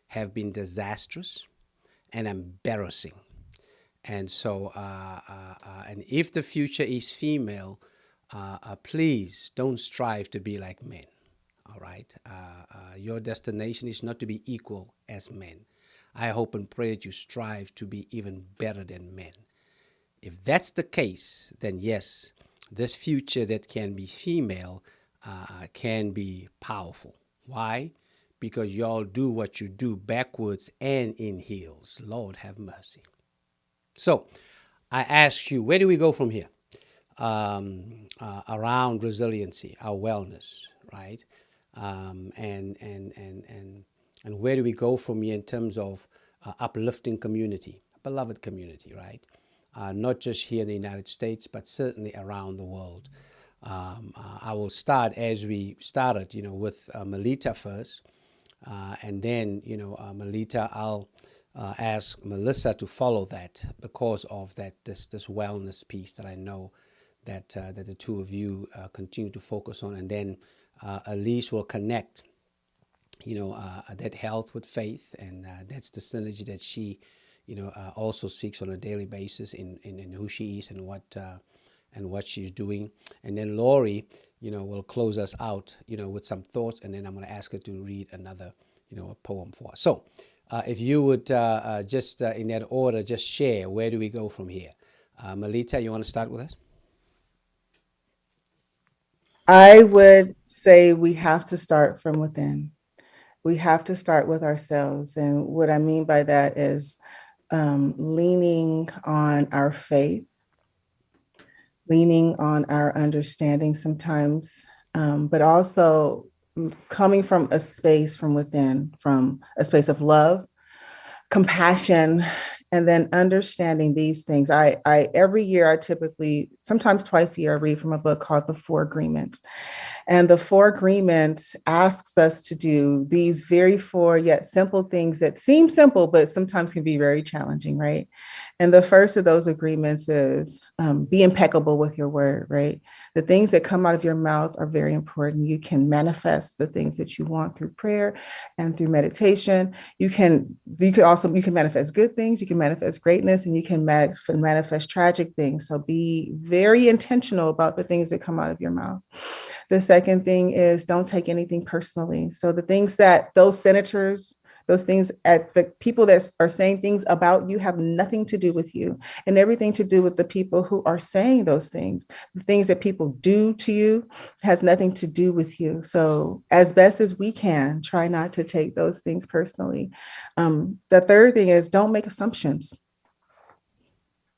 have been disastrous and embarrassing. And so, and if the future is female, please don't strive to be like men, all right? Your destination is not to be equal as men. I hope and pray that you strive to be even better than men. If that's the case, then yes, this future that can be female can be powerful. Why? Because y'all do what you do backwards and in heels. Lord have mercy. So I ask you, where do we go from here? Around resiliency, our wellness, right? And where do we go from here in terms of uplifting community, beloved community, right? Not just here in the United States, but certainly around the world. I will start as we started, with Melitta first. And then, Melitta, I'll ask Melissa to follow that because of this wellness piece that I know that the two of you continue to focus on. And then Aleze will connect, that health with faith. And that's the synergy that she, also seeks on a daily basis in who she is and what she's doing. And then Lorey, will close us out, with some thoughts, and then I'm going to ask her to read another, a poem for us. So if you would just in that order, just share, where do we go from here? Melitta, you want to start with us? I would say we have to start from within. We have to start with ourselves. And what I mean by that is leaning on our faith, leaning on our understanding sometimes, but also coming from a space from within, from a space of love, compassion, and then understanding these things. I every year, I typically, sometimes twice a year, I read from a book called The Four Agreements. And the Four Agreements asks us to do these very four yet simple things that seem simple, but sometimes can be very challenging, right? And the first of those agreements is be impeccable with your word, right? The things that come out of your mouth are very important. You can manifest the things that you want through prayer and through meditation. You can manifest good things, you can manifest greatness, and you can manifest tragic things. So be very intentional about the things that come out of your mouth. The second thing is don't take anything personally. So the things that those senators, those things at the people that are saying things about you have nothing to do with you and everything to do with the people who are saying those things. The things that people do to you has nothing to do with you. So as best as we can, try not to take those things personally. The third thing is don't make assumptions.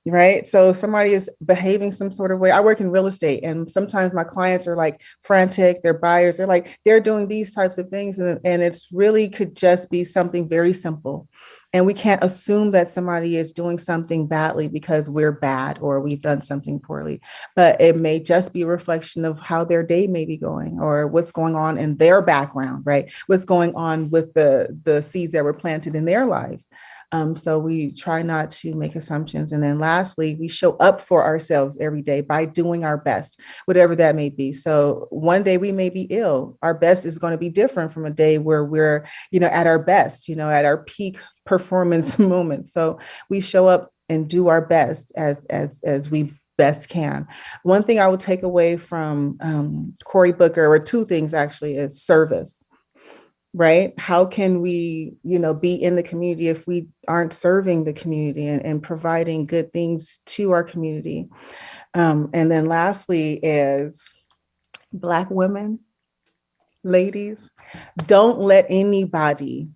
Right. So if somebody is behaving some sort of way. I work in real estate, and sometimes my clients are like frantic. They're buyers. They're doing these types of things. And it's really could just be something very simple. And we can't assume that somebody is doing something badly because we're bad or we've done something poorly. But it may just be a reflection of how their day may be going or what's going on in their background. Right. What's going on with the seeds that were planted in their lives. So we try not to make assumptions. And then lastly, we show up for ourselves every day by doing our best, whatever that may be. So one day we may be ill. Our best is going to be different from a day where we're, at our best, at our peak performance moment. So we show up and do our best as we best can. One thing I would take away from Cory Booker, or two things actually, is service. right? How can we, be in the community if we aren't serving the community and providing good things to our community? And then lastly is Black women, ladies, don't let anybody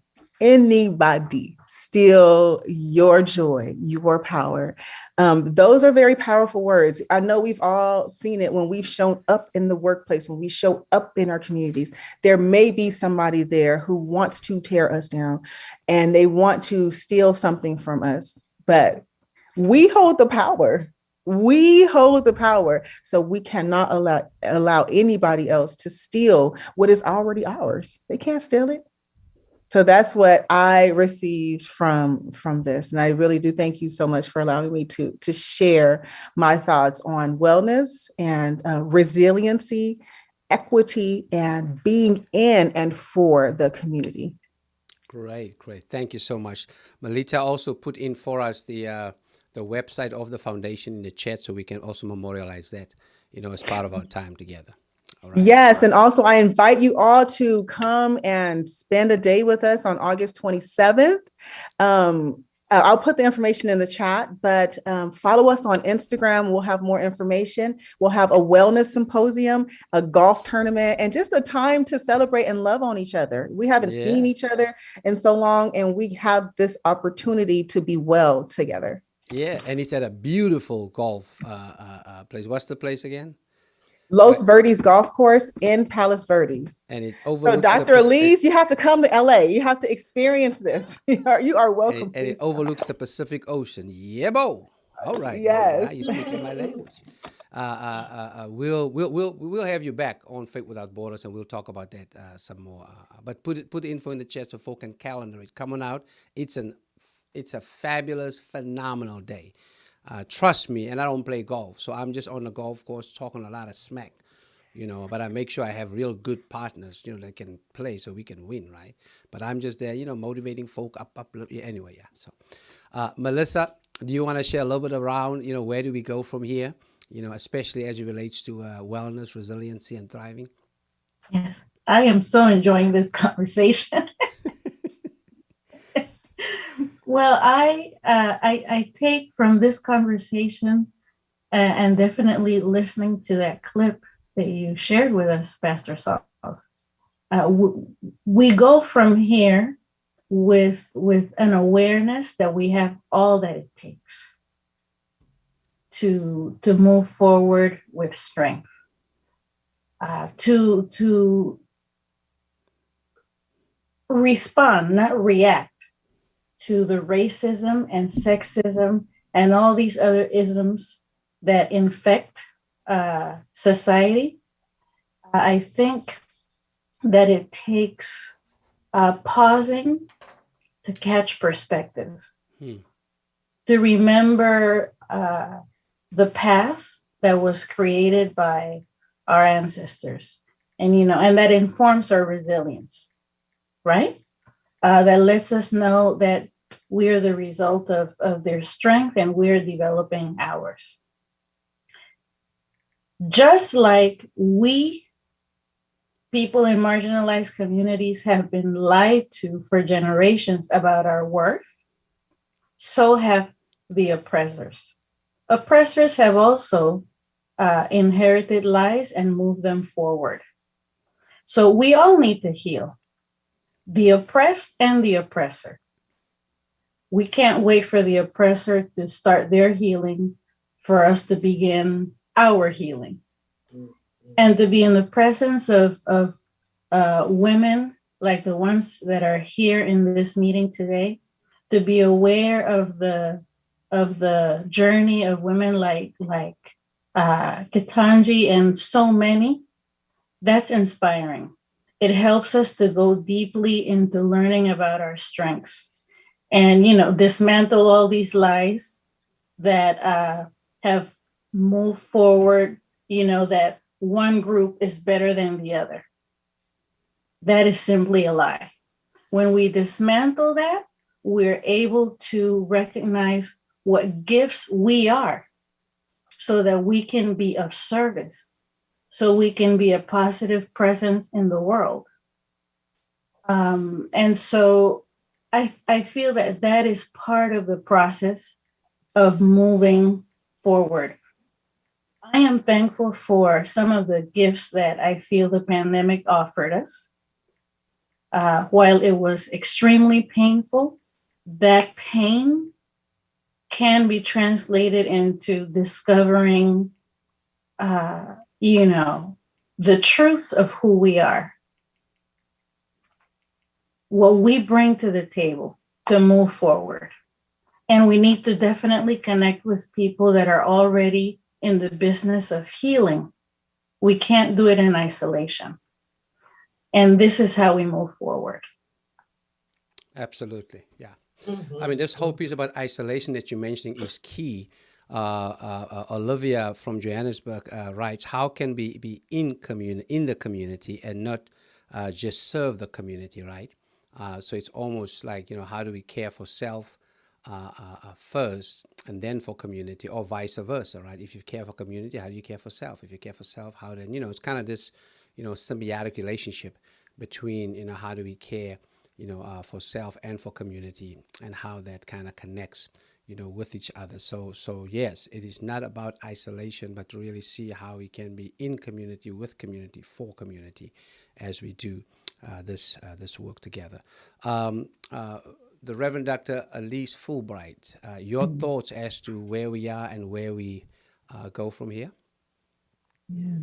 steal your joy, your power. Those are very powerful words. I know we've all seen it when we've shown up in the workplace, when we show up in our communities. There may be somebody there who wants to tear us down and they want to steal something from us, but we hold the power. We hold the power, so we cannot allow anybody else to steal what is already ours. They can't steal it. So that's what I received from this. And I really do thank you so much for allowing me to share my thoughts on wellness and resiliency, equity, and being in and for the community. Great. Thank you so much. Melitta also put in for us the website of the foundation in the chat, so we can also memorialize that, as part of our time together. All right. Yes. And also I invite you all to come and spend a day with us on August 27th. I'll put the information in the chat, but follow us on Instagram. We'll have more information. We'll have a wellness symposium, a golf tournament, and just a time to celebrate and love on each other. We haven't seen each other in so long, and we have this opportunity to be well together. Yeah, and it's at a beautiful golf place. What's the place again? Los Verdes Golf Course in Palos Verdes. And it overlooks. So, Dr. Aleze, you have to come to LA. You have to experience this. You are welcome. And it overlooks the Pacific Ocean. Yeah, bo. All right. Yes. Now you're speaking my language. We'll have you back on Faith Without Borders, and we'll talk about that some more. But put the info in the chat so folk can calendar it. Coming out. It's a fabulous, phenomenal day. Trust me, and I don't play golf, so I'm just on the golf course talking a lot of smack, but I make sure I have real good partners, that can play so we can win, right? But I'm just there, motivating folk up. Anyway, yeah. So, Melissa, do you want to share a little bit around, where do we go from here, especially as it relates to wellness, resiliency, and thriving? Yes, I am so enjoying this conversation. Well, I take from this conversation and definitely listening to that clip that you shared with us, Pastor Sauls. We go from here with an awareness that we have all that it takes to move forward with strength, to respond, not react, to the racism and sexism and all these other isms that infect society. I think that it takes pausing to catch perspective, to remember the path that was created by our ancestors, and that informs our resilience, right? That lets us know that we're the result of their strength and we're developing ours. Just like we, people in marginalized communities, have been lied to for generations about our worth, so have the oppressors. Oppressors have also inherited lies and moved them forward. So we all need to heal. The oppressed and the oppressor. We can't wait for the oppressor to start their healing for us to begin our healing. And to be in the presence of women like the ones that are here in this meeting today, to be aware of the journey of women like Ketanji and so many, that's inspiring. It helps us to go deeply into learning about our strengths and, dismantle all these lies that have moved forward, that one group is better than the other. That is simply a lie. When we dismantle that, we're able to recognize what gifts we are so that we can be of service, so we can be a positive presence in the world. And so I feel that that is part of the process of moving forward. I am thankful for some of the gifts that I feel the pandemic offered us. While it was extremely painful, that pain can be translated into discovering, the truth of who we are, what we bring to the table to move forward. And we need to definitely connect with people that are already in the business of healing. We can't do it in isolation. And this is how we move forward. Absolutely, yeah. Mhm. I mean, this whole piece about isolation that you're mentioning is key. Olivia from Johannesburg writes, how can we be in the community and not just serve the community, right? So it's almost like, how do we care for self first and then for community, or vice versa, right? If you care for community, how do you care for self? If you care for self, how then, it's kind of this, symbiotic relationship between, how do we care, for self and for community, and how that kind of connects, with each other. So yes, it is not about isolation, but to really see how we can be in community, with community, for community, as we do this work together. The Reverend Dr. Aleze Fulbright, your thoughts as to where we are and where we go from here? Yeah.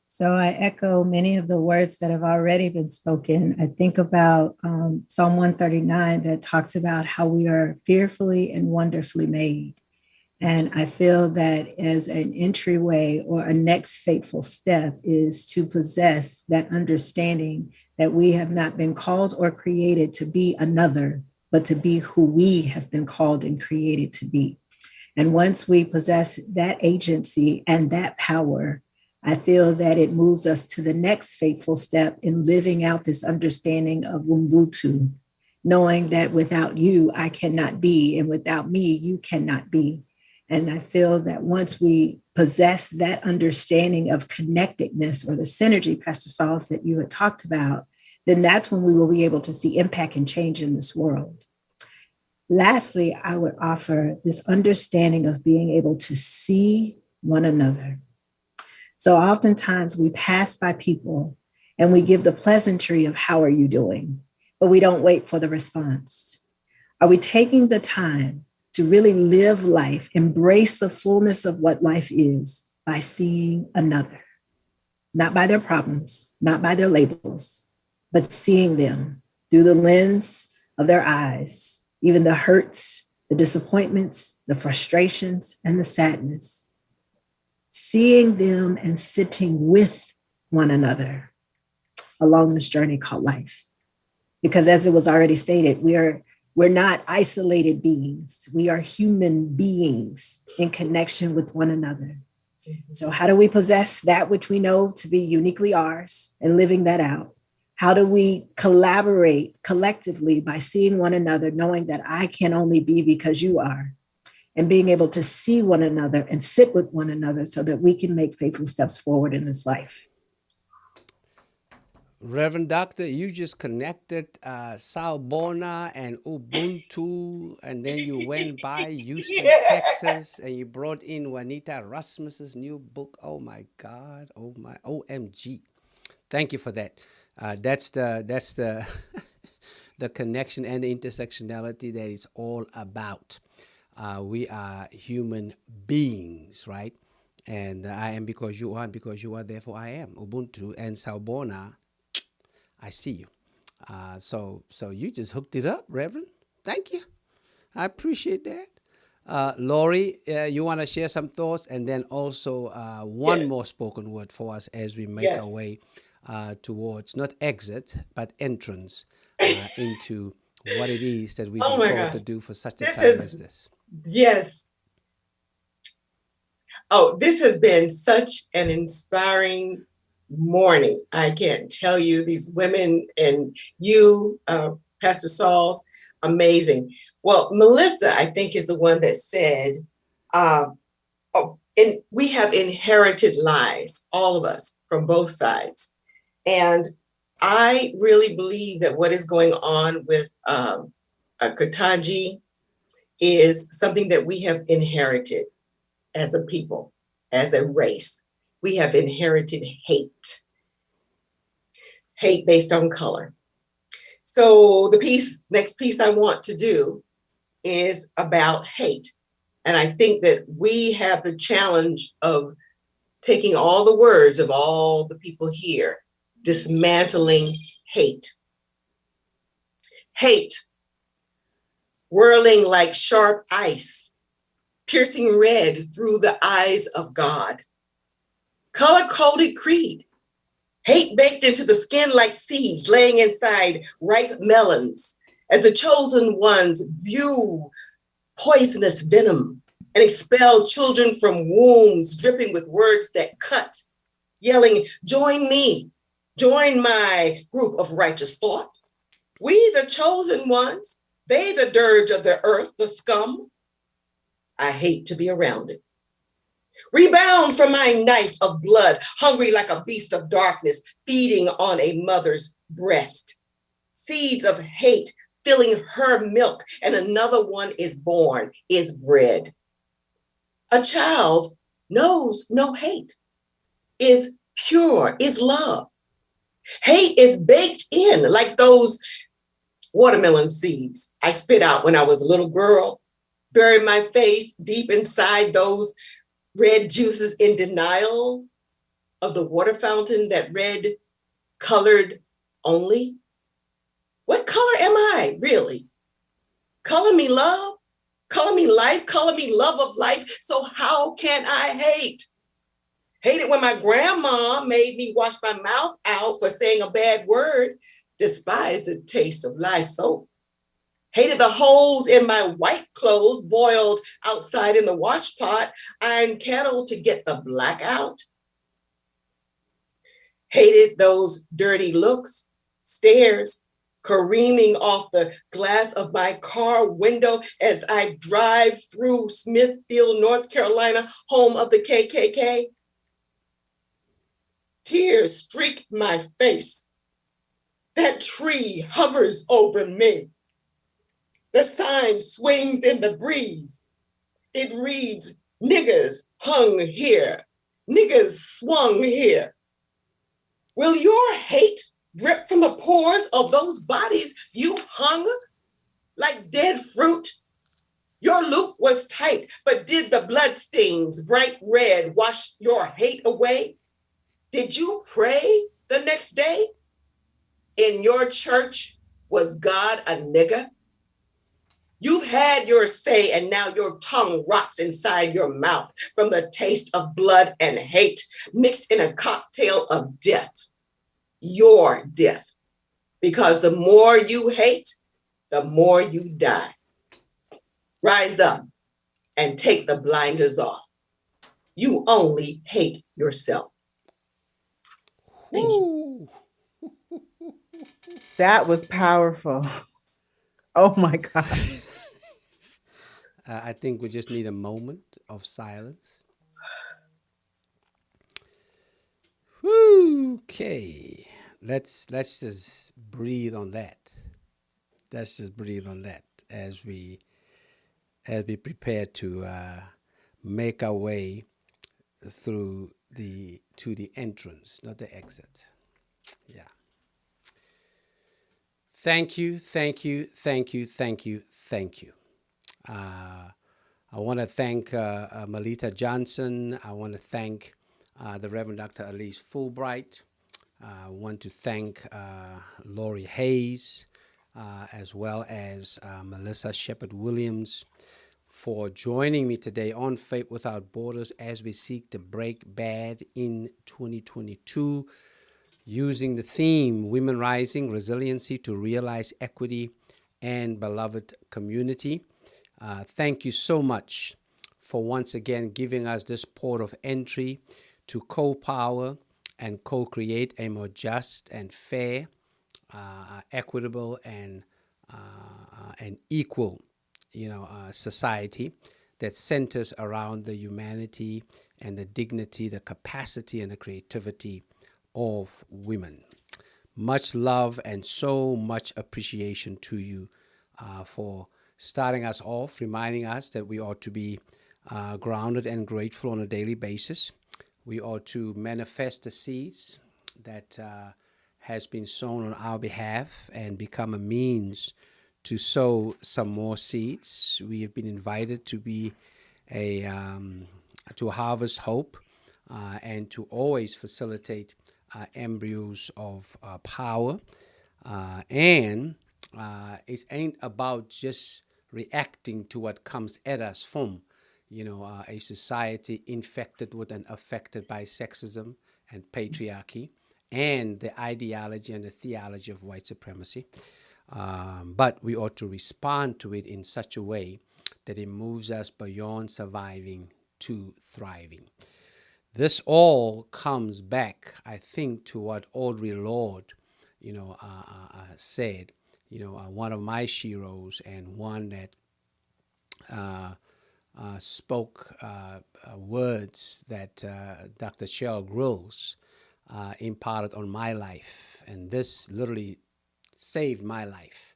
So I echo many of the words that have already been spoken. I think about Psalm 139 that talks about how we are fearfully and wonderfully made. And I feel that as an entryway or a next fateful step is to possess that understanding that we have not been called or created to be another, but to be who we have been called and created to be. And once we possess that agency and that power, I feel that it moves us to the next fateful step in living out this understanding of Ubuntu, knowing that without you, I cannot be, and without me, you cannot be. And I feel that once we possess that understanding of connectedness, or the synergy, Pastor Sauls, that you had talked about, then that's when we will be able to see impact and change in this world. Lastly, I would offer this understanding of being able to see one another. So oftentimes we pass by people and we give the pleasantry of how are you doing, but we don't wait for the response. Are we taking the time to really live life, embrace the fullness of what life is by seeing another, not by their problems, not by their labels, but seeing them through the lens of their eyes, even the hurts, the disappointments, the frustrations, and the sadness. Seeing them and sitting with one another along this journey called life. Because as it was already stated, we're not isolated beings. We are human beings in connection with one another. So how do we possess that which we know to be uniquely ours and living that out? How do we collaborate collectively by seeing one another, knowing that I can only be because you are, and being able to see one another and sit with one another so that we can make faithful steps forward in this life? Reverend Doctor, you just connected Salbona and Ubuntu, and then you went by Houston, Texas, and you brought in Juanita Rasmus's new book. Oh my God! Oh my OMG! Thank you for that. That's the the connection and the intersectionality that it's all about. We are human beings, right? And I am because you are, and because you are, therefore I am. Ubuntu and Salbona, I see you. So you just hooked it up, Reverend. Thank you. I appreciate that. Lorey, you want to share some thoughts, and then also one more spoken word for us as we make our way towards not exit, but entrance into what it is that we've been called to do for such a time as this. Yes. Oh, this has been such an inspiring morning. I can't tell you, these women and you, Pastor Sauls, amazing. Well, Melissa, I think, is the one that said, we have inherited lives, all of us, from both sides. And I really believe that what is going on with Ketanji is something that we have inherited as a people, as a race. We have inherited hate based on color. So the next piece I want to do is about hate. And I think that we have the challenge of taking all the words of all the people here, dismantling hate. Hate, whirling like sharp ice, piercing red through the eyes of God. Color-coded creed, hate baked into the skin like seeds laying inside ripe melons as the chosen ones view poisonous venom and expel children from wombs dripping with words that cut, yelling, join me, join my group of righteous thought. We the chosen ones, they the dirge of the earth, the scum. I hate to be around it. Rebound from my knife of blood, hungry like a beast of darkness, feeding on a mother's breast. Seeds of hate filling her milk, and another one is born, is bred. A child knows no hate, is pure, is love. Hate is baked in like those watermelon seeds I spit out when I was a little girl, buried my face deep inside those red juices in denial of the water fountain that red colored only. What color am I, really? Color me love, color me life, color me love of life. So how can I hate? Hate it when my grandma made me wash my mouth out for saying a bad word, despise the taste of lye soap. Hated the holes in my white clothes boiled outside in the wash pot, iron kettle to get the black out. Hated those dirty looks, stares, careening off the glass of my car window as I drive through Smithfield, North Carolina, home of the KKK. Tears streak my face. That tree hovers over me. The sign swings in the breeze. It reads, niggas hung here, niggas swung here. Will your hate drip from the pores of those bodies you hung like dead fruit? Your loop was tight, but did the bloodstains bright red wash your hate away? Did you pray the next day? In your church, was God a nigger? You've had your say, and now your tongue rots inside your mouth from the taste of blood and hate mixed in a cocktail of death. Your death. Because the more you hate, the more you die. Rise up and take the blinders off. You only hate yourself. Thank you. That was powerful. Oh my God. I think we just need a moment of silence. Okay, let's just breathe on that. Let's just breathe on that as we prepare to make our way through to the entrance, not the exit. Yeah. Thank you, thank you, thank you, thank you, thank you. I want to thank Melitta Johnson. I want to thank the Reverend Dr. Aleze Fulbright. I want to thank Lorey Hayes, as well as Melissa Shepard-Williams for joining me today on Faith Without Borders as we seek to break bad in 2022, using the theme Women Rising, Resiliency to Realize Equity and Beloved Community. Thank you so much for once again giving us this port of entry to co-power and co-create a more just and fair, equitable and equal, society that centers around the humanity and the dignity, the capacity and the creativity of women. Much love and so much appreciation to you for starting us off, reminding us that we ought to be grounded and grateful on a daily basis. We ought to manifest the seeds that has been sown on our behalf and become a means to sow some more seeds. We have been invited to be to harvest hope and to always facilitate embryos of power. And it ain't about just reacting to what comes at us from, a society infected with and affected by sexism and patriarchy and the ideology and the theology of white supremacy. But we ought to respond to it in such a way that it moves us beyond surviving to thriving. This all comes back, I think, to what Audre Lorde, said. One of my sheroes and one that spoke words that Dr. Cheryl Grills imparted on my life, and this literally saved my life.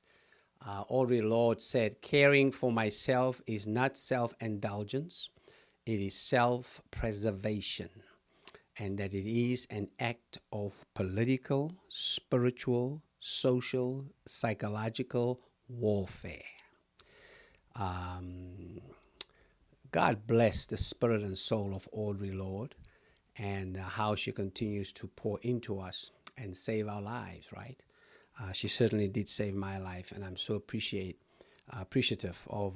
Audre Lorde said, "Caring for myself is not self-indulgence, it is self-preservation, and that it is an act of political, spiritual, social, psychological warfare." God bless the spirit and soul of Audre Lorde and how she continues to pour into us and save our lives, right? She certainly did save my life, and I'm so appreciative of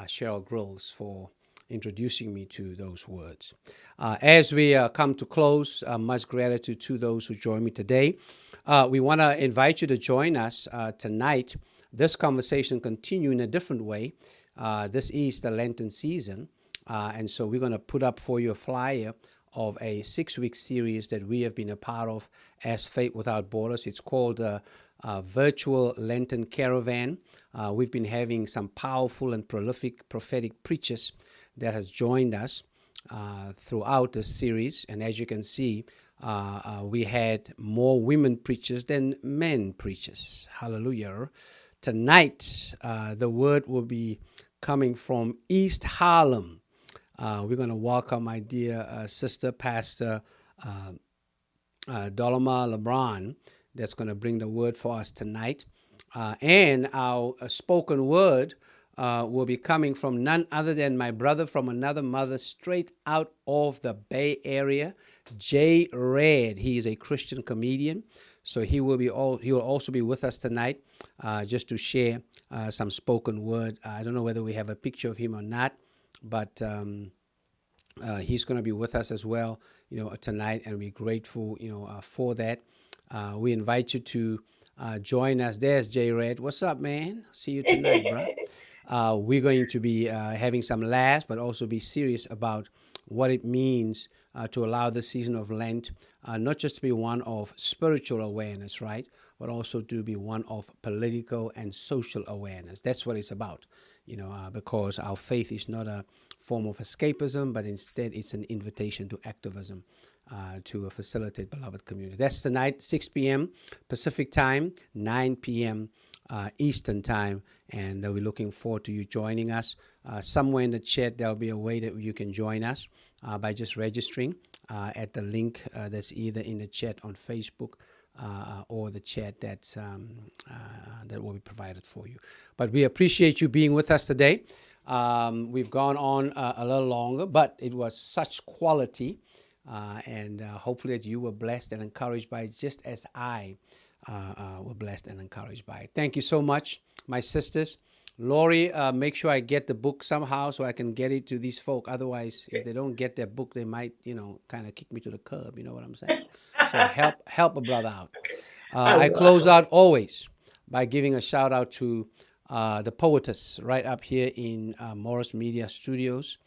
Cheryl Grills for introducing me to those words. As we come to close, much gratitude to those who join me today. We want to invite you to join us tonight. This conversation continue in a different way. This is the Lenten season, and so we're going to put up for you a flyer of a 6-week series that we have been a part of as Faith Without Borders. It's called Virtual Lenten Caravan. We've been having some powerful and prolific prophetic preachers that has joined us throughout the series. And as you can see, we had more women preachers than men preachers. Hallelujah. Tonight, the word will be coming from East Harlem. We're going to welcome my dear sister, Pastor Dolomar LeBron, that's going to bring the word for us tonight. And our spoken word will be coming from none other than my brother from another mother, straight out of the Bay Area, Jay Red. He is a Christian comedian, so he will also be with us tonight, just to share some spoken word. I don't know whether we have a picture of him or not, but he's going to be with us as well, tonight, and we're grateful, for that. We invite you to join us. There's Jay Red. What's up, man? See you tonight, bro. We're going to be having some laughs, but also be serious about what it means to allow the season of Lent not just to be one of spiritual awareness, right, but also to be one of political and social awareness. That's what it's about, because our faith is not a form of escapism, but instead it's an invitation to activism to facilitate beloved community. That's tonight, 6 p.m. Pacific time, 9 p.m. Eastern time, and we're looking forward to you joining us. Somewhere in the chat, there'll be a way that you can join us by just registering at the link that's either in the chat on Facebook or the chat that will be provided for you. But we appreciate you being with us today. We've gone on a little longer, but it was such quality, and hopefully that you were blessed and encouraged by it, just as I were blessed and encouraged by it. Thank you so much, my sisters. Lorey, make sure I get the book somehow so I can get it to these folk. Otherwise, if they don't get their book, they might, kind of kick me to the curb. You know what I'm saying? So help a brother out. I close out always by giving a shout out to the poetess right up here in Morris Media Studios,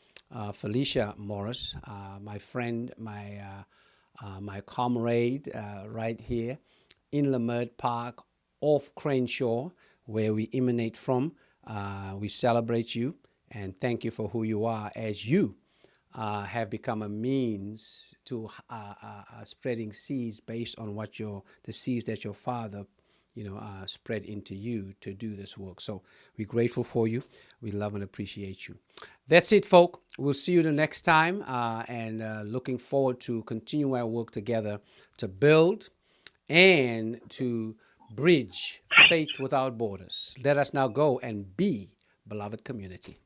Felicia Morris, my friend, my comrade, right here in Lamert Park, off Crenshaw, where we emanate from. We celebrate you and thank you for who you are as you have become a means to spreading seeds based on the seeds that your father, spread into you to do this work. So we're grateful for you. We love and appreciate you. That's it, folk. We'll see you the next time, and looking forward to continue our work together to build and to bridge faith without borders. Let us now go and be beloved community.